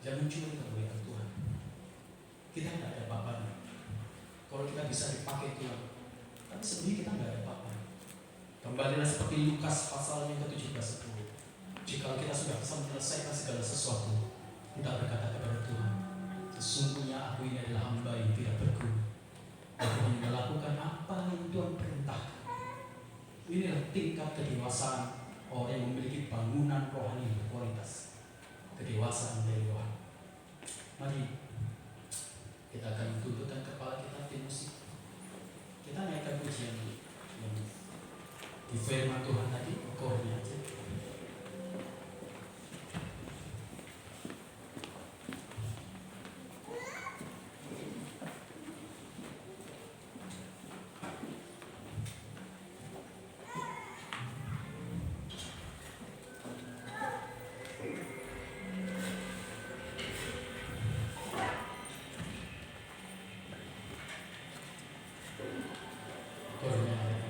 Jangan curi kemuliaan Tuhan. Kita tidak ada apa-apanya. Kalau kita bisa dipakai Tuhan, tapi sebenarnya kita tidak ada apa-apanya. Kembalilah seperti Lukas pasal yang ke-17-10. Jika kita sudah bisa menyelesaikan segala sesuatu, kita berkata kepada Tuhan, sesungguhnya aku ini adalah hamba yang tidak berguna. Aku hanya melakukan apa yang Tuhan perintahkan. Inilah tingkat kedewasaan orang yang memiliki bangunan rohani yang berkualitas. Kedewasaan dari rohani. Mari kita akan tundukkan kepala kita di musik. Kita naikkan pujian yang Di firman Tuhan tadi, ukurnya aja. Ukurnya aja.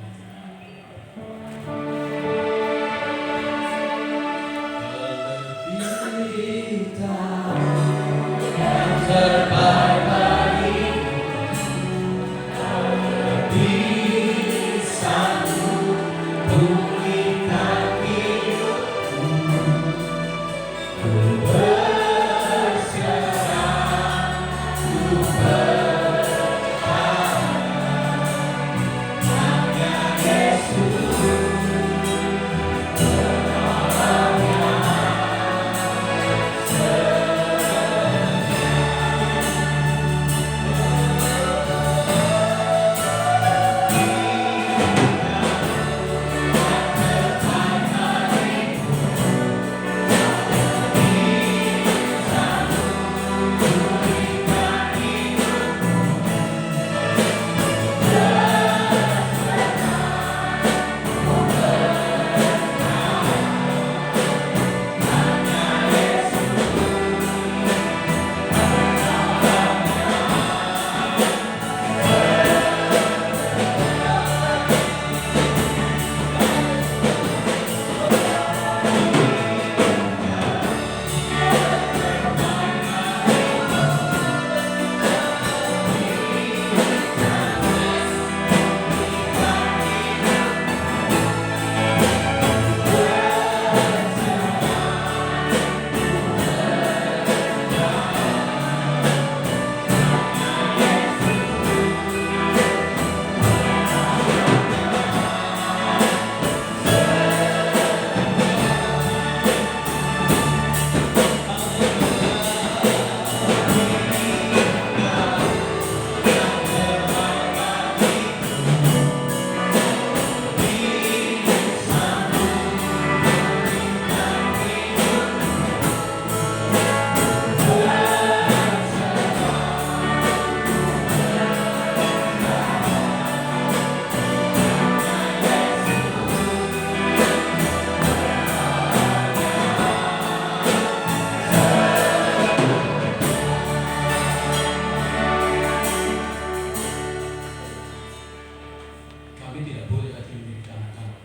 Kami tidak boleh lagi menjadi kanak-kanak.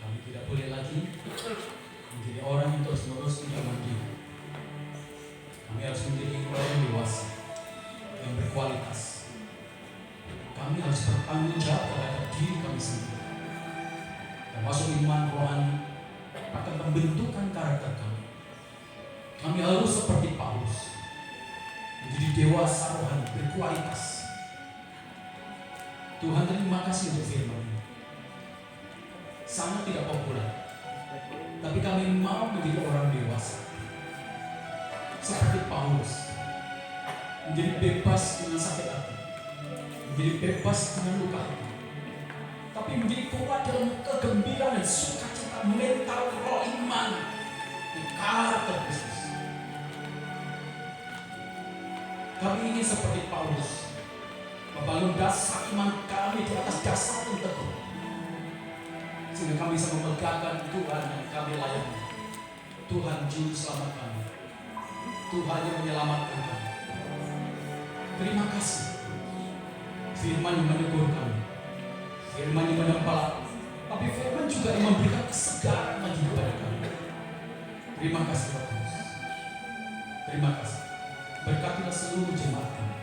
Kami tidak boleh lagi menjadi orang yang terus-menerus tidak mandiri. Kami harus menjadi orang yang dewasa, yang berkualitas. Kami harus bertanggung jawab terhadap diri kami sendiri, termasuk iman rohani akan pembentukan karakter kami. Kami harus seperti Paulus, menjadi dewasa rohani, berkualitas. Tuhan, terima kasih untuk firman ini. Sangat tidak populer, tapi kami mau menjadi orang dewasa seperti Paulus, menjadi bebas dengan sakit hati, menjadi bebas dengan luka hati, tapi menjadi kuat dalam kegembiraan dan sukacita mental, roh, iman, dan karakter Kristus. Kami ingin seperti Paulus, membangun dasar iman kami di atas dasar yang teguh, sehingga kami bisa memegahkan Tuhan yang kami layani. Tuhan juru selamat kami, Tuhan yang menyelamatkan kami. Terima kasih. Firman yang menegur kami, firman yang menempel, tapi firman juga yang memberikan kesegaran bagi kepada kami. Terima kasih Roh Kudus. Terima kasih. Berkatilah seluruh jemaat kami.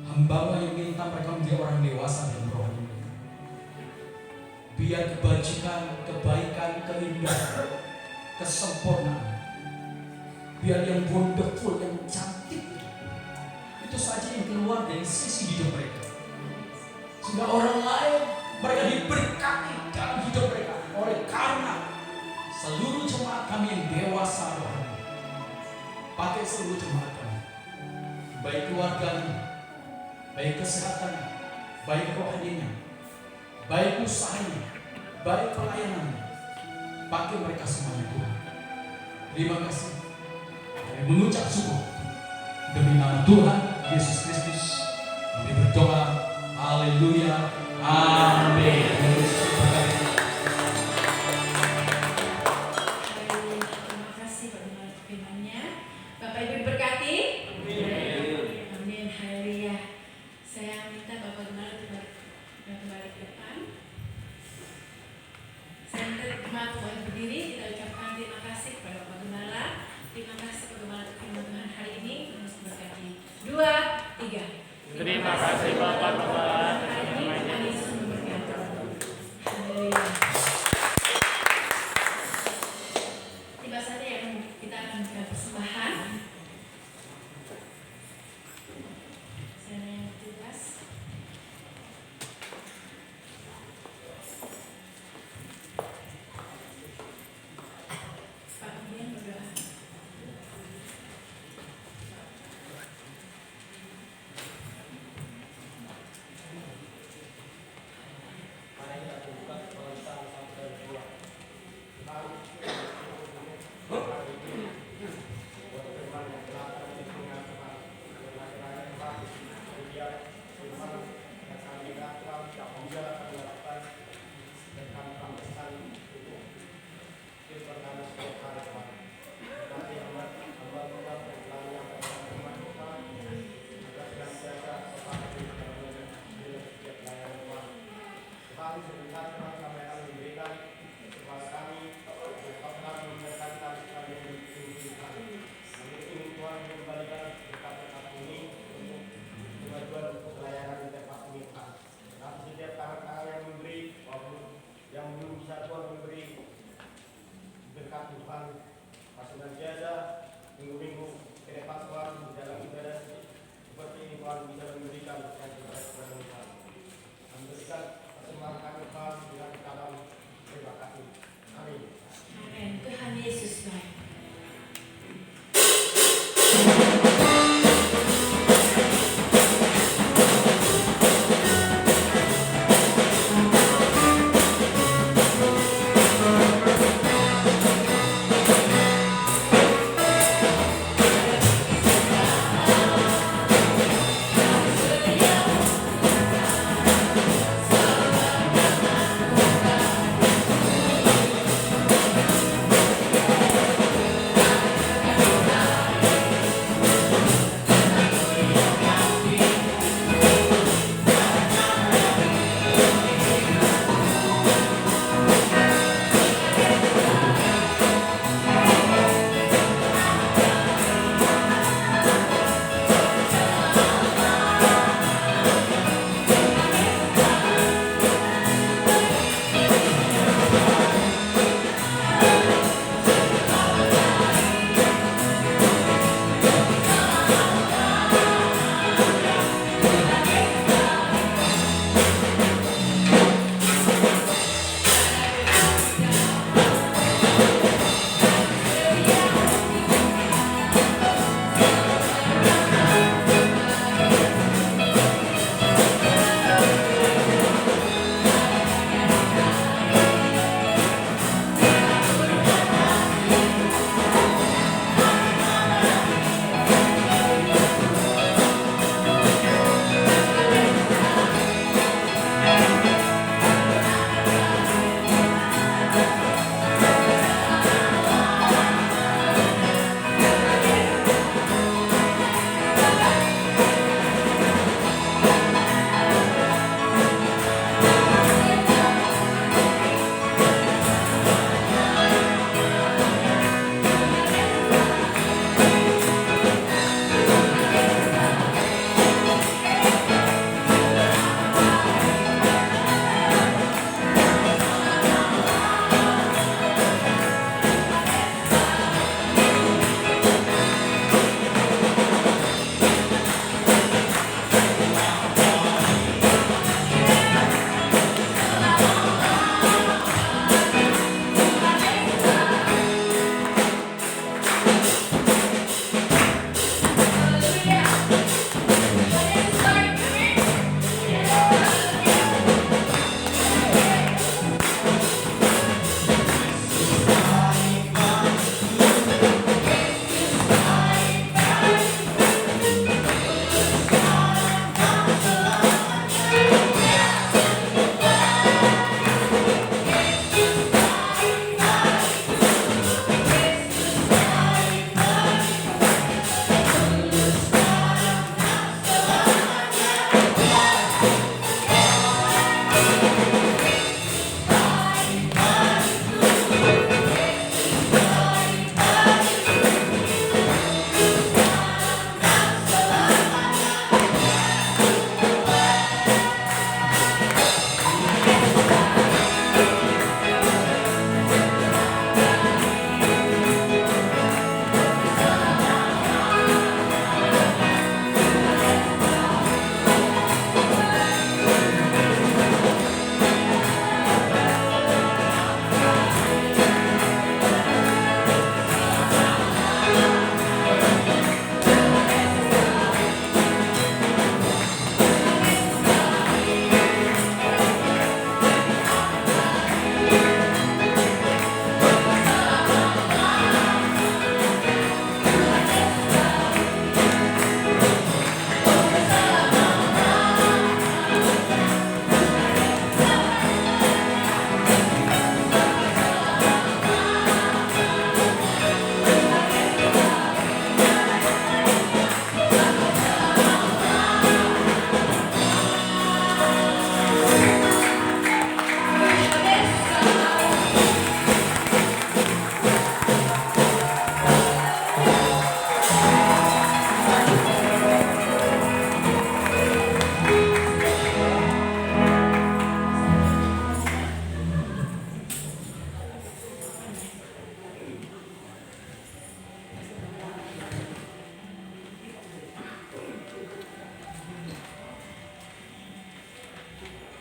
Hamba yang minta mereka menjadi orang dewasa dalam rohani. Biar kebajikan, kebaikan, keindahan, kesempurnaan, biar yang wonderful, yang cantik, itu saja yang keluar dari sisi hidup mereka, sehingga orang lain mereka diberkati dalam hidup mereka oleh karena seluruh jemaat kami yang dewasa rohani. Pakai seluruh jemaat kami, baik keluarganya, baik kesehatan, baik rohaninya, baik usahanya, baik pelayanannya. Pakai mereka semuanya Tuhan. Terima kasih. Kami mengucap syukur demi nama Tuhan Yesus Kristus. Kami berdoa. Haleluya. Amin. Terima kasih bagaimana firman-Nya. Bapak Ibu berkati. Amin. Haleluya. Saya minta Bapak Gembala kembali ke depan. Saya minta jemaat boleh berdiri. Kita ucapkan terima kasih kepada Bapak Gembala. Terima kasih Bapak Gembala untuk firman Tuhan hari ini. Terus berkati. 2, 3. Terima kasih Bapak Gembala. Tuhan Yesus memberkati. Haleluya. Tiba saatnya yang kita akan memberikan persembahan. Saya yang tugas. Pak kemudian berdoa. yang belum bisa Tuhan memberi berkat Tuhan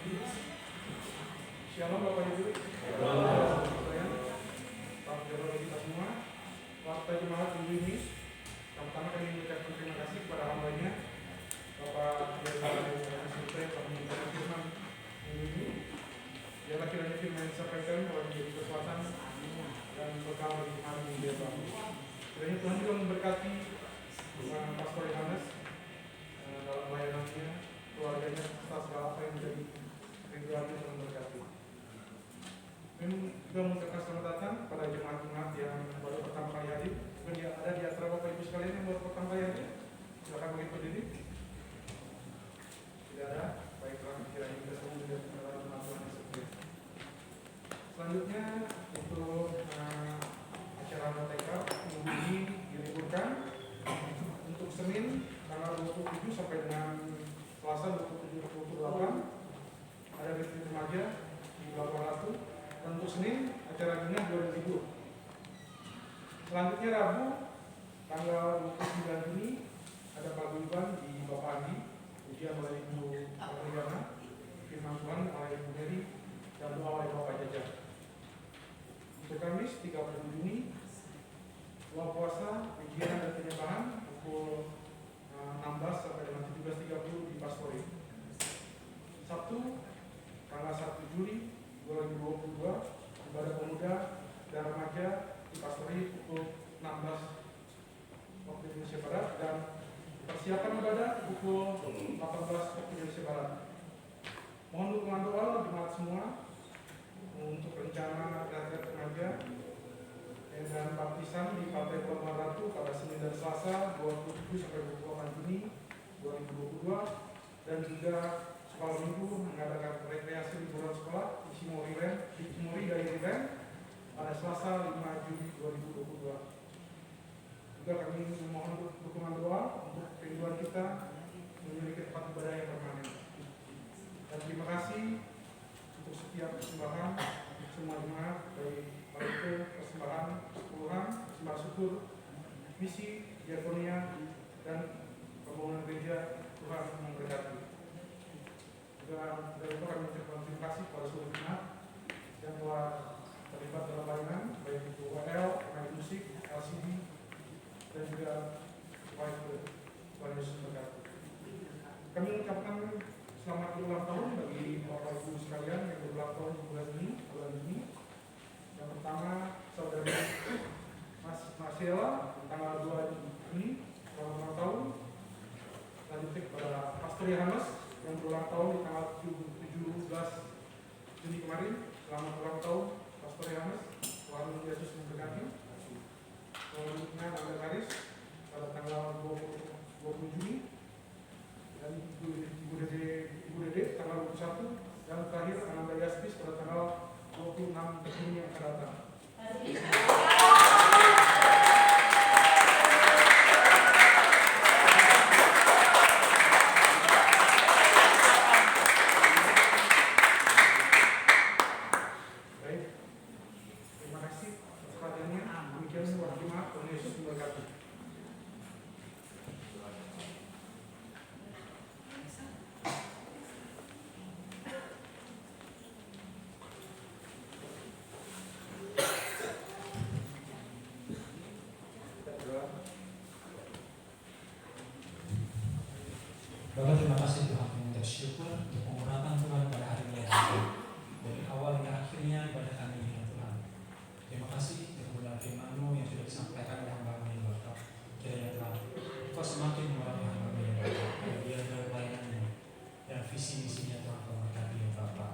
Shalom Bapak Ibu. Salam sejahtera bagi kita semua. Waktu jemaat minggu ini, pertama kami mengucapkan terima kasih kepada hamba-Nya Bapak Yai Surte telah menyampaikan firman minggu ini. Biarlah kiranya firman yang disampaikan boleh menjadi kekuatan dan bekal bagi kami di depan. Kiranya Tuhan juga memberkati Pastor Yohanes dalam pelayanannya, keluarganya, serta segala apa yang menjadi rinduannya Tuhan memberkati. Kami juga mengucapkan selamat datang pada jemaat-jemaat yang baru pertama kali hadir. Mungkin ada di antara Bapak Ibu sekalian yang baru pertama kali hadir. Silakan bagi berdiri. Tidak ada. Baiklah, kiranya kita semua menjadi jemaat Tuhan yang setia. Selanjutnya untuk acara MTK minggu ini diliburkan untuk Senin tanggal 27 sampai dengan Selasa 27-28 ada retreat remaja di Labuan Ratu. Dan untuk Senin acara dunia 2000. Selanjutnya Rabu tanggal 29 Juni ada paguyuban di Bapak Andi, ujian oleh Ibu Adriana, firman Tuhan oleh Ibu Mary, dan doa oleh Bapak Jajah. Untuk Kamis 30 Juni doa puasa, ujian dan penyembahan pukul 16 sampai dengan 17.30 di Pastori. Sabtu tanggal 1 Juli 2022 ibadah pemuda dan remaja di Pastori pukul 16 waktu Indonesia Barat dan persiapan ibadah pukul 18 waktu Indonesia Barat. Mohon dukungan doa jemaat semua untuk rencana retret remaja dan baptisan di Pantai Pelabuhan Ratu pada Senin dan Selasa 27 sampai 28 Juni 2022 dan juga sekolah minggu mengadakan rekreasi liburan sekolah di Cimori dari Riren pada Selasa 5 Juni 2022. Juga kami memohon dukungan doa untuk kerinduan kita memiliki tempat ibadah yang permanen. Dan terima kasih untuk setiap persembahan semua jemaat dari itu persembahan sepuluhan, persembahan syukur, misi, diakonia, dan pembangunan gereja. Tuhan memberkati. Juga dari itu kami mengucapkan terima kasih kepada seluruh jemaat yang telah terlibat dalam pelayanan, baik itu WL, pemain musik, LCD, dan juga Tuhan Yesus memberkati. Kami mengucapkan selamat ulang tahun bagi Bapak Ibu sekalian yang berulang tahun di bulan ini. Yang pertama, saudari Mas Marcella tanggal 2 Juni, selamat ulang tahun. Lanjutnya kepada Pastor Yohanes yang berulang tahun di tanggal 17 Juni kemarin. Selamat ulang tahun Pastor Yohanes, Tuhan Yesus memberkati. Selanjutnya Anda Karis pada tanggal 20 Juni dan Ibu Dede tanggal 21 dan terakhir Ananda Yaspis pada tanggal 26 Juni yang akan datang. Bapak, terima kasih Tuhan, mengucap syukur untuk pemuratan Tuhan pada hari ini. Dari awal hingga akhirnya ibadah kami ini Tuhan. Terima kasih untuk kemudahan firman-Mu yang sudah disampaikan oleh hamba-Mu ya Bapak. Kiranya Tuhan, Engkau semakin mengurapi hamba-Mu ya Bapak. Biar dalam pelayanannya dan visi misinya Tuhan Kau berkati ya Bapak.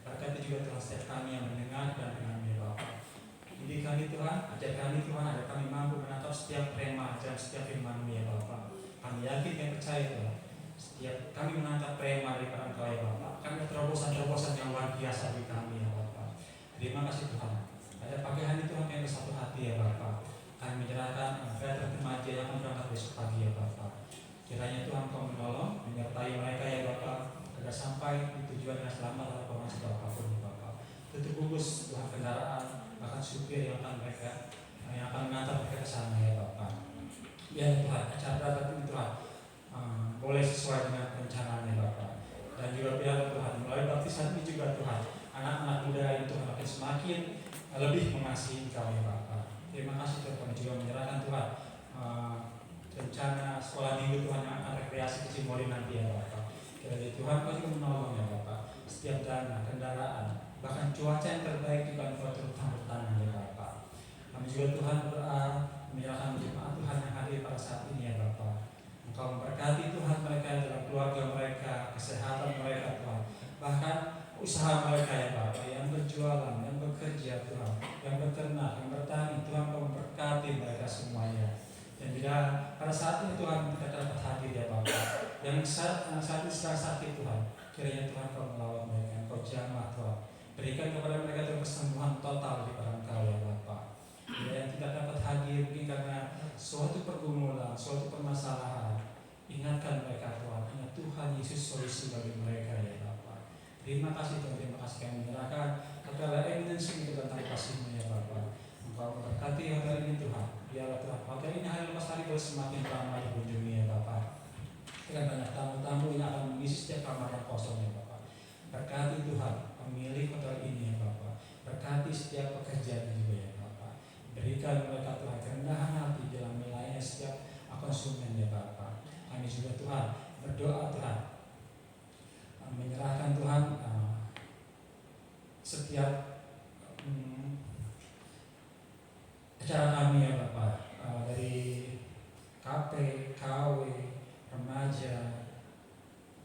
Berkati juga Tuhan setiap kami yang mendengar dan dengar ya Bapak. Didik kami Tuhan, ajar kami Tuhan agar kami mampu menangkap setiap rema dan setiap firman-Mu ya Bapak. Kami yakin dan percaya Tuhan. Setiap kami menangkap prema dari Engkau ya Bapak, kami ada terobosan-terobosan yang luar biasa bagi kami ya Bapak. Terima kasih Tuhan. Pada pagi hari Tuhan kami bersatu hati ya Bapak. Kami menyerahkan retret remaja yang akan berangkat besok pagi ya Bapak. Kiranya Tuhan Kau menolong, menyertai mereka ya Bapak, agar sampai di tujuan yang selamat tanpa maksud apapun ya Bapak. Tutup bungkus Tuhan kendaraan, bahkan supir yang akan mengantar mereka ke sana ya Bapak. Ya Tuhan, acara retret ini Tuhan boleh sesuai dengan rencananya Bapak. Dan juga biar Tuhan melalui baptisan semakin lebih mengasihi Engkau ya Bapa. Terima kasih Tuhan, kami juga menyerahkan Tuhan rencana sekolah minggu Tuhan yang akan rekreasi ke Cimory nanti ya Bapa. Kiranya Tuhan kau juga menolong ya Bapa. Setiap dana, kendaraan, bahkan cuaca yang terbaik juga Engkau turut campur tangan ya Bapa. Kami juga Tuhan berdoa menyerahkan jemaat Tuhan yang hadir pada saat ini ya Bapa. Engkau memberkati Tuhan mereka dalam keluarga mereka, kesehatan mereka Tuhan. Bahkan usaha mereka ya Bapa, yang berjualan, yang bekerja Tuhan, yang beternak, yang bertani, Tuhan kau memberkati mereka semuanya. Dan juga pada saat ini Tuhan kita dapat hadir ya Bapa. Yang saat ini sedang sakit Tuhan, kiranya Tuhan kau melawat mereka, kau jamah Tuhan. Berikan kepada mereka Tuhan kesembuhan total di pada Engkau ya Bapa. Yang tidak dapat hadir mungkin karena suatu pergumulan, suatu permasalahan, ingatkan mereka Tuhan, ingat Tuhan Yesus solusi bagi mereka ya Bapa. Terima kasih Tuhan, terima kasih kami menyerahkan segala evidence ini tentang kasih-Mu ya Bapa. Engkau memberkati hotel ini Tuhan. Biarlah Tuhan, hotel ini hari lepas hari boleh semakin ramai dikunjungi ya Bapa. Dengan banyak tamu-tamu yang akan mengisi setiap kamar yang kosong ya Bapa. Berkati Tuhan pemilik hotel ini ya Bapa. Berkati setiap pekerjaan juga ya Bapa. Berikan mereka Tuhan kerendahan hati dalam melayani setiap konsumen ya Bapa. Kami juga Tuhan berdoa Tuhan, menyerahkan Tuhan setiap acara kami ya Bapak, dari KP, KW, remaja,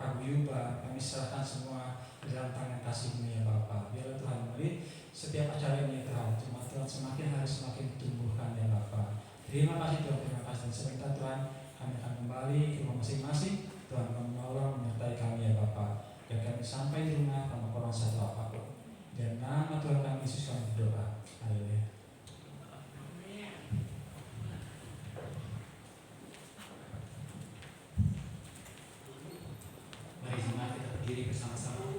paguyuban, kami serahkan semua di dalam tangan kasih-Mu ya Bapak. Biarlah Tuhan memberi setiap acara ini ya Tuhan, cuma Tuhan semakin hari semakin tumbuhkan ya Bapak. Terima kasih Tuhan, terima kasih. Dan sebentar Tuhan kami akan kembali ke rumah masing-masing. Tuhan menolong menyertai kami ya Bapak. Dan kami sampai di rumah tanpa kurang satu apapun. Dan nama Tuhan kami Yesus kami berdoa. Haleluya. Mari jemaat kita berdiri bersama-sama.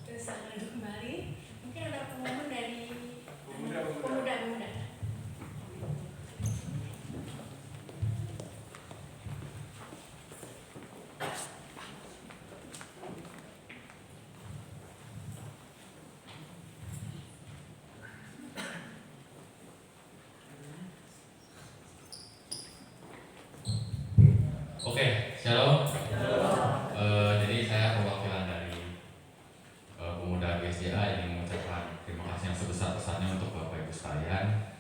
Terus akan duduk kembali. Mungkin ada pengumuman dari pemuda-pemuda. Oke, shalom. Jadi saya perwakilan dari pemuda GSJA yang mengucapkan terima kasih yang sebesar-besarnya untuk Bapak Ibu sekalian.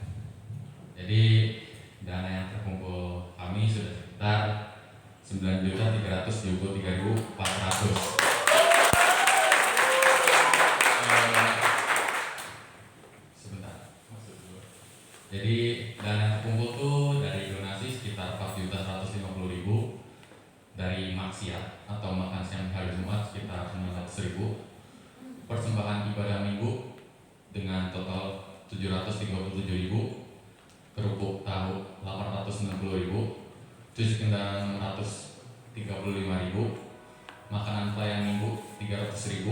Jadi dana yang terkumpul kami sudah sekitar 9.373.400. Jadi dana yang terkumpul tuh dari donasi sekitar 4.150.000, dari maksiat atau makan siang hari Jumat sekitar 900.000, persembahan ibadah minggu dengan total 737.000, kerupuk tahu 890.000, cuci kendaraan 635.000, makanan pelayan minggu 300.000,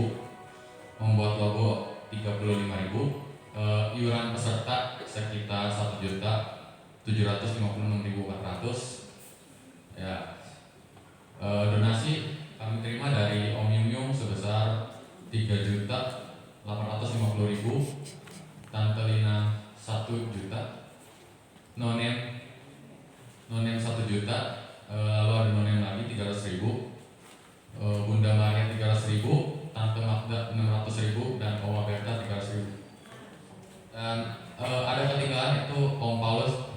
membuat logo 35.000, iuran peserta sekitar 1.756.400. Ya, donasi kami terima dari Om Yung Yung sebesar 3.850.000, Tante Lina 1 juta, Nonem 1 juta, lalu ada Nonem lagi 300.000, Bunda Maria 300.000, Tante Magda 600.000, dan Oma Berta 300.000. Dan ada ketinggalan itu Om Paulus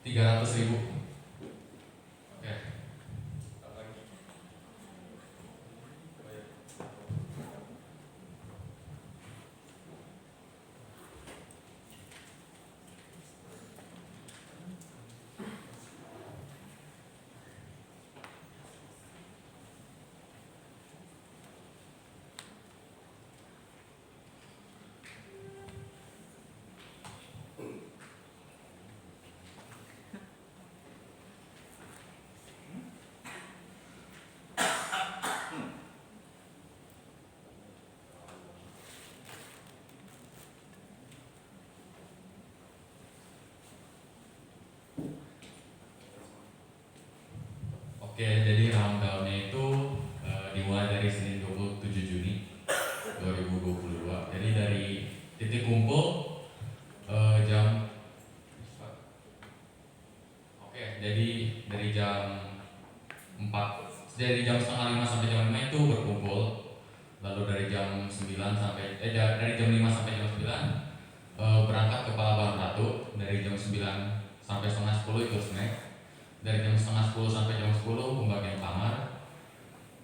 300.000. Oke. Oke, jadi rundown-nya itu dimulai dari Senin 27 Juni 2022. Jadi dari titik kumpul jam jadi dari jam 4 dari jam setengah 5 sampai jam 5 itu berkumpul. Lalu dari jam 9 sampai dari jam 5 sampai jam 9 berangkat ke Pelabuhan Ratu. Dari jam 9 sampai setengah 10 itu snack. Dari jam setengah 10 sampai jam 10 pembagian kamar.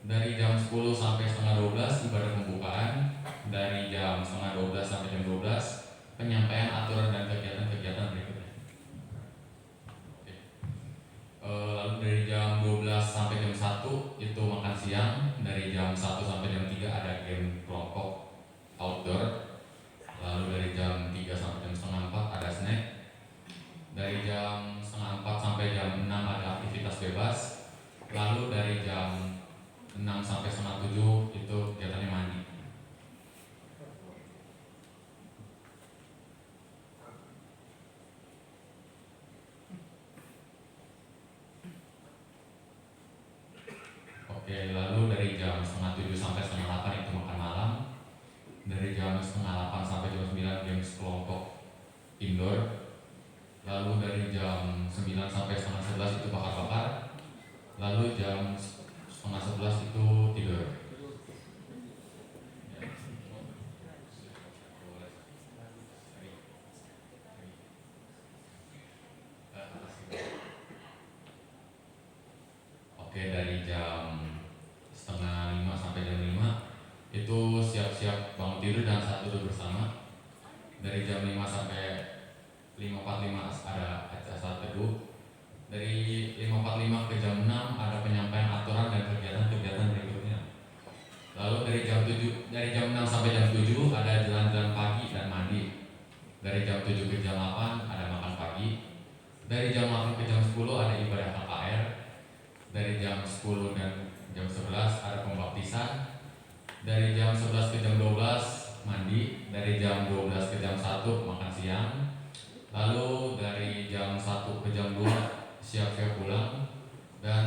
Dari jam 10 sampai setengah 12 ibadah pembukaan. Dari jam setengah 12 sampai jam 12 penyampaian aturan dan kegiatan-kegiatan berikutnya. Lalu dari jam 12 sampai jam 1 itu makan siang. Dari jam 1 sampai jam 3 ada game kelompok outdoor. Lalu dari jam 3 sampai jam setengah 4 ada snack. Dari jam setengah 4 sampai jam 6 ada aktivitas bebas. Lalu dari jam 6 sampai setengah 7 itu kegiatannya mandi. Oke, lalu dari jam setengah 7 sampai setengah 8 itu makan malam. Dari jam setengah 8 sampai jam 9 games kelompok indoor. Lalu dari jam 9 sampai setengah 11 itu bakar-bakar. Lalu jam setengah 11 itu tidur. Oke, dari jam setengah 5 sampai jam 5 itu siap-siap bangun tidur dan saat duduk bersama. Dari jam 5 sampai 5.45 ada acara saat teduh. Dari 5.45 ke jam 6 ada penyampaian aturan dan kegiatan-kegiatan berikutnya. Lalu dari jam 6 sampai jam 7 ada jalan-jalan pagi dan mandi. Dari jam 7 ke jam 8 ada makan pagi. Dari jam 8 ke jam 10 ada ibadah KKR. Dari jam 10 dan jam 11 ada pembaptisan. Dari jam 11 ke jam 12 mandi. Dari jam 12 ke jam 1 makan siang. Lalu dari jam 1 ke jam 2 siap-siap pulang. Dan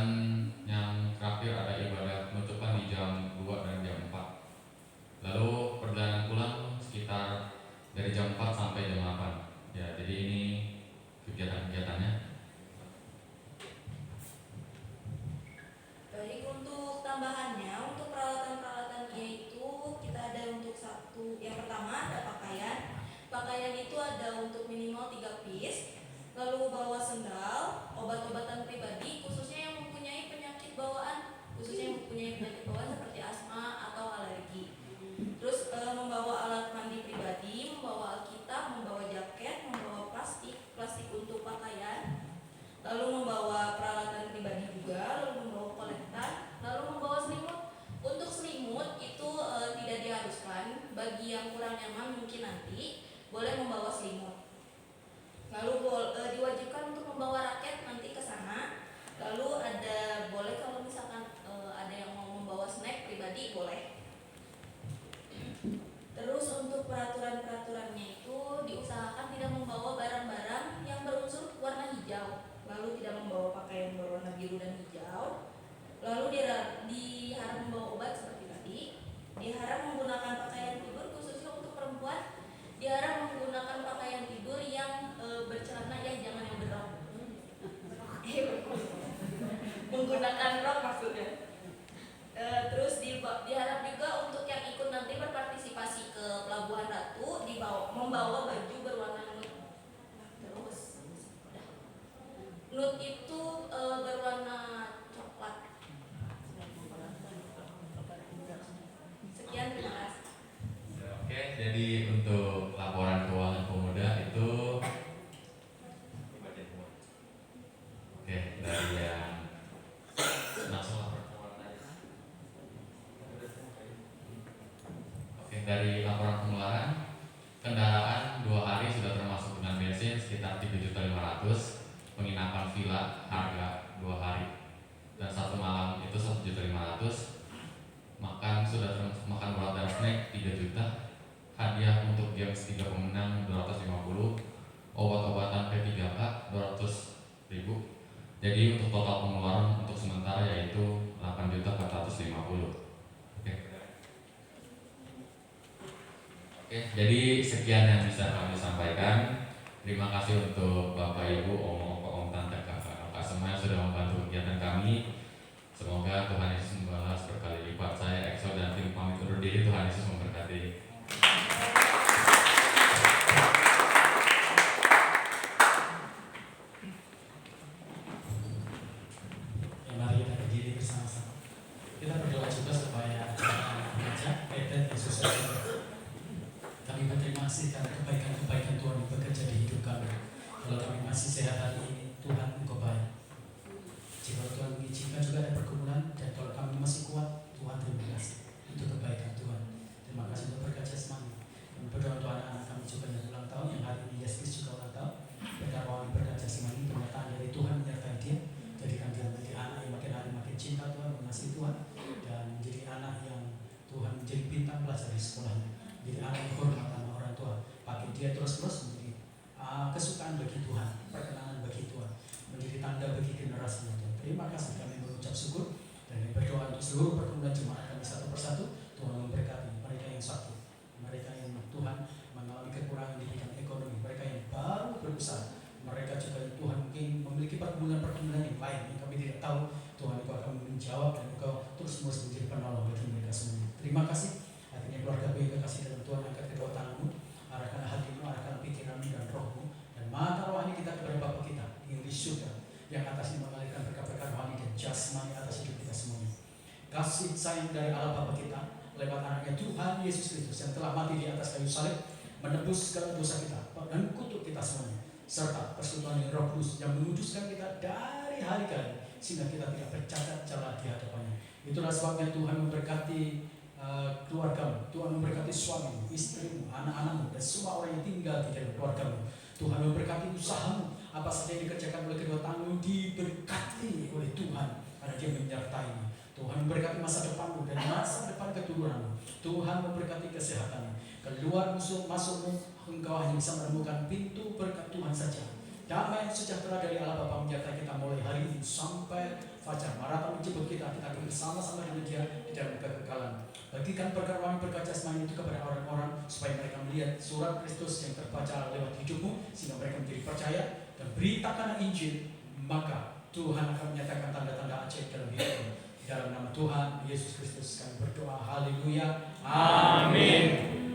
yang terakhir ada ibadah penutupan di jam 2 dan jam 4. Lalu perjalanan pulang sekitar dari jam 4 sampai jam 8. Ya, jadi ini kegiatan-kegiatannya. Baik, untuk tambahannya, untuk peralatan-peralatannya itu kita ada untuk satu. Yang pertama ada pakaian. Pakaian itu ada untuk minimal 3 piece. Lalu bawa sendal, obat-obatan pribadi khususnya yang mempunyai penyakit bawaan, seperti asma atau alergi. Terus membawa alat mandi pribadi, membawa alkitab, membawa jaket, membawa plastik untuk pakaian. Lalu membawa peralatan pribadi juga, lalu membawa kolektan, lalu membawa selimut. Untuk selimut itu tidak diharuskan, bagi yang kurang nyaman mungkin nanti boleh membawa selimut. Lalu diwajibkan untuk membawa raket nanti ke sana. Lalu boleh kalau misalkan ada yang mau membawa snack pribadi boleh. Terus untuk peraturan-peraturannya itu diusahakan tidak membawa barang-barang yang berunsur warna hijau. Lalu tidak membawa pakaian berwarna biru dan hijau. Lalu diharap membawa obat seperti tadi. Diharap menggunakan pakaian tidur khususnya untuk perempuan. Diharap menggunakan pakaian tidur yang bercelana, ya jangan yang berrok. Menggunakan rok maksudnya. Terus diharap juga untuk yang ikut nanti berpartisipasi ke Pelabuhan Ratu membawa baju berwarna nude. Terus nude itu berwarna coklat. Sekian, terima kasih. Oke, jadi untuk laporan keuangan pemuda itu oke, dari yang langsung laporan keuangan aja. Oke, dari laporan pengeluaran kendaraan 2 hari sudah termasuk dengan bensin sekitar 3.500.000, penginapan villa harga 2 hari dan 1 malam itu 1.500.000, makan sudah termasuk makan berat dan snack 3 juta, hadiah untuk games 3 pemenang 250, obat-obatan P3K 200.000, Jadi untuk total pengeluaran untuk sementara yaitu 8.450.000. Oke, jadi sekian yang bisa kami sampaikan. Terima kasih untuk Bapak Ibu, Om, Tante, Kakak semua yang sudah membantu kegiatan kami. Semoga Tuhan Yesus membalas berkali lipat. Saya Exo dan tim pamit undur diri. Tuhan Yesus memberkati. Ya, mari kita berdiri bersama-sama. Kita berdoa juga supaya gereja Eden Yesus kami berterima kasih karena kebaikan-kebaikan Tuhan yang bekerja di hidup kami. Kalau kami masih sehat hari ini, Tuhan Engkau baik. Jika Tuhan mengizinkan juga ada pergumulan, dan kalau kami masih kuat, Tuhan terima kasih untuk kebaikan Tuhan. Terima kasih untuk berkat jasmani. Kami berdoa untuk anak-anak kami juga yang ulang tahun, yang hari ini Yesus juga ulang tahun. Berkat rohani, berkat jasmani, pernyataan dari Tuhan menyertai dia. Jadikan dia menjadi anak yang makin hari makin cinta Tuhan, mengasihi Tuhan, dan menjadi anak yang Tuhan menjadi bintang pelajar di sekolahnya. Jadi anak yang hormat sama orang tua, pakai dia terus-terus menjadi kesukaan bagi Tuhan, perkenanan bagi Tuhan, menjadi tanda bagi generasi Tuhan. Terima kasih, kami mengucap syukur dan kami berdoa untuk seluruh perkumpulan jemaat kami satu persatu. Tuhan memberkati mereka yang sakit, mereka yang Tuhan mengalami kekurangan di bidang ekonomi, mereka yang baru berusaha, mereka juga yang Tuhan mungkin memiliki perkumpulan-perkumpulan yang lain yang kami tidak tahu. Tuhan, Engkau akan menjawab dan Engkau terus-menerus menjadi penolong bagi mereka semuanya. Terima kasih. Akhirnya keluarga yang kasih dalam Tuhan, angkat kedua tanganmu, arahkan hatimu, arahkan pikiranmu dan rohmu, dan mata rohani kita kepada Bapa kita yang di surga, yang atasnya mengalirkan berkat-berkat rohani dan jasmani atas hidup kita semuanya. Kasih sayang dari Allah Bapa kita lewat anaknya Tuhan Yesus Kristus yang telah mati di atas kayu salib, menebus segala dosa kita dan kutuk kita semuanya, serta persekutuan yang Roh Kudus yang menguduskan kita dari hari ke hari sehingga kita tidak bercacat celah di hadapannya. Itulah sebabnya Tuhan memberkati keluargamu, Tuhan memberkati suamimu, istrimu, anak-anakmu, dan semua orang yang tinggal di dalam keluargamu. Tuhan memberkati usahamu, apa saja yang dikerjakan oleh kedua tanganmu diberkati oleh Tuhan karena Dia menyertaimu. Tuhan memberkati masa depanmu dan masa depan keturunanmu. Tuhan memberkati kesehatanmu. Keluar masukmu, engkau hanya bisa menemukan pintu berkat Tuhan saja. Damai sejahtera dari Allah Bapa menyertai kita mulai hari ini sampai fajar. Maranatha menjemput kita akan bersama-sama dengan Dia di dalam kekekalan. Bagikan berkat rohani, berkat jasmani itu kepada orang-orang supaya mereka melihat surat Kristus yang terbaca lewat hidupmu sehingga mereka menjadi percaya dan beritakan Injil, maka Tuhan akan menyatakan tanda-tanda ajaib dalam hidupmu. Dalam nama Tuhan Yesus Kristus kami berdoa. Haleluya. Amin.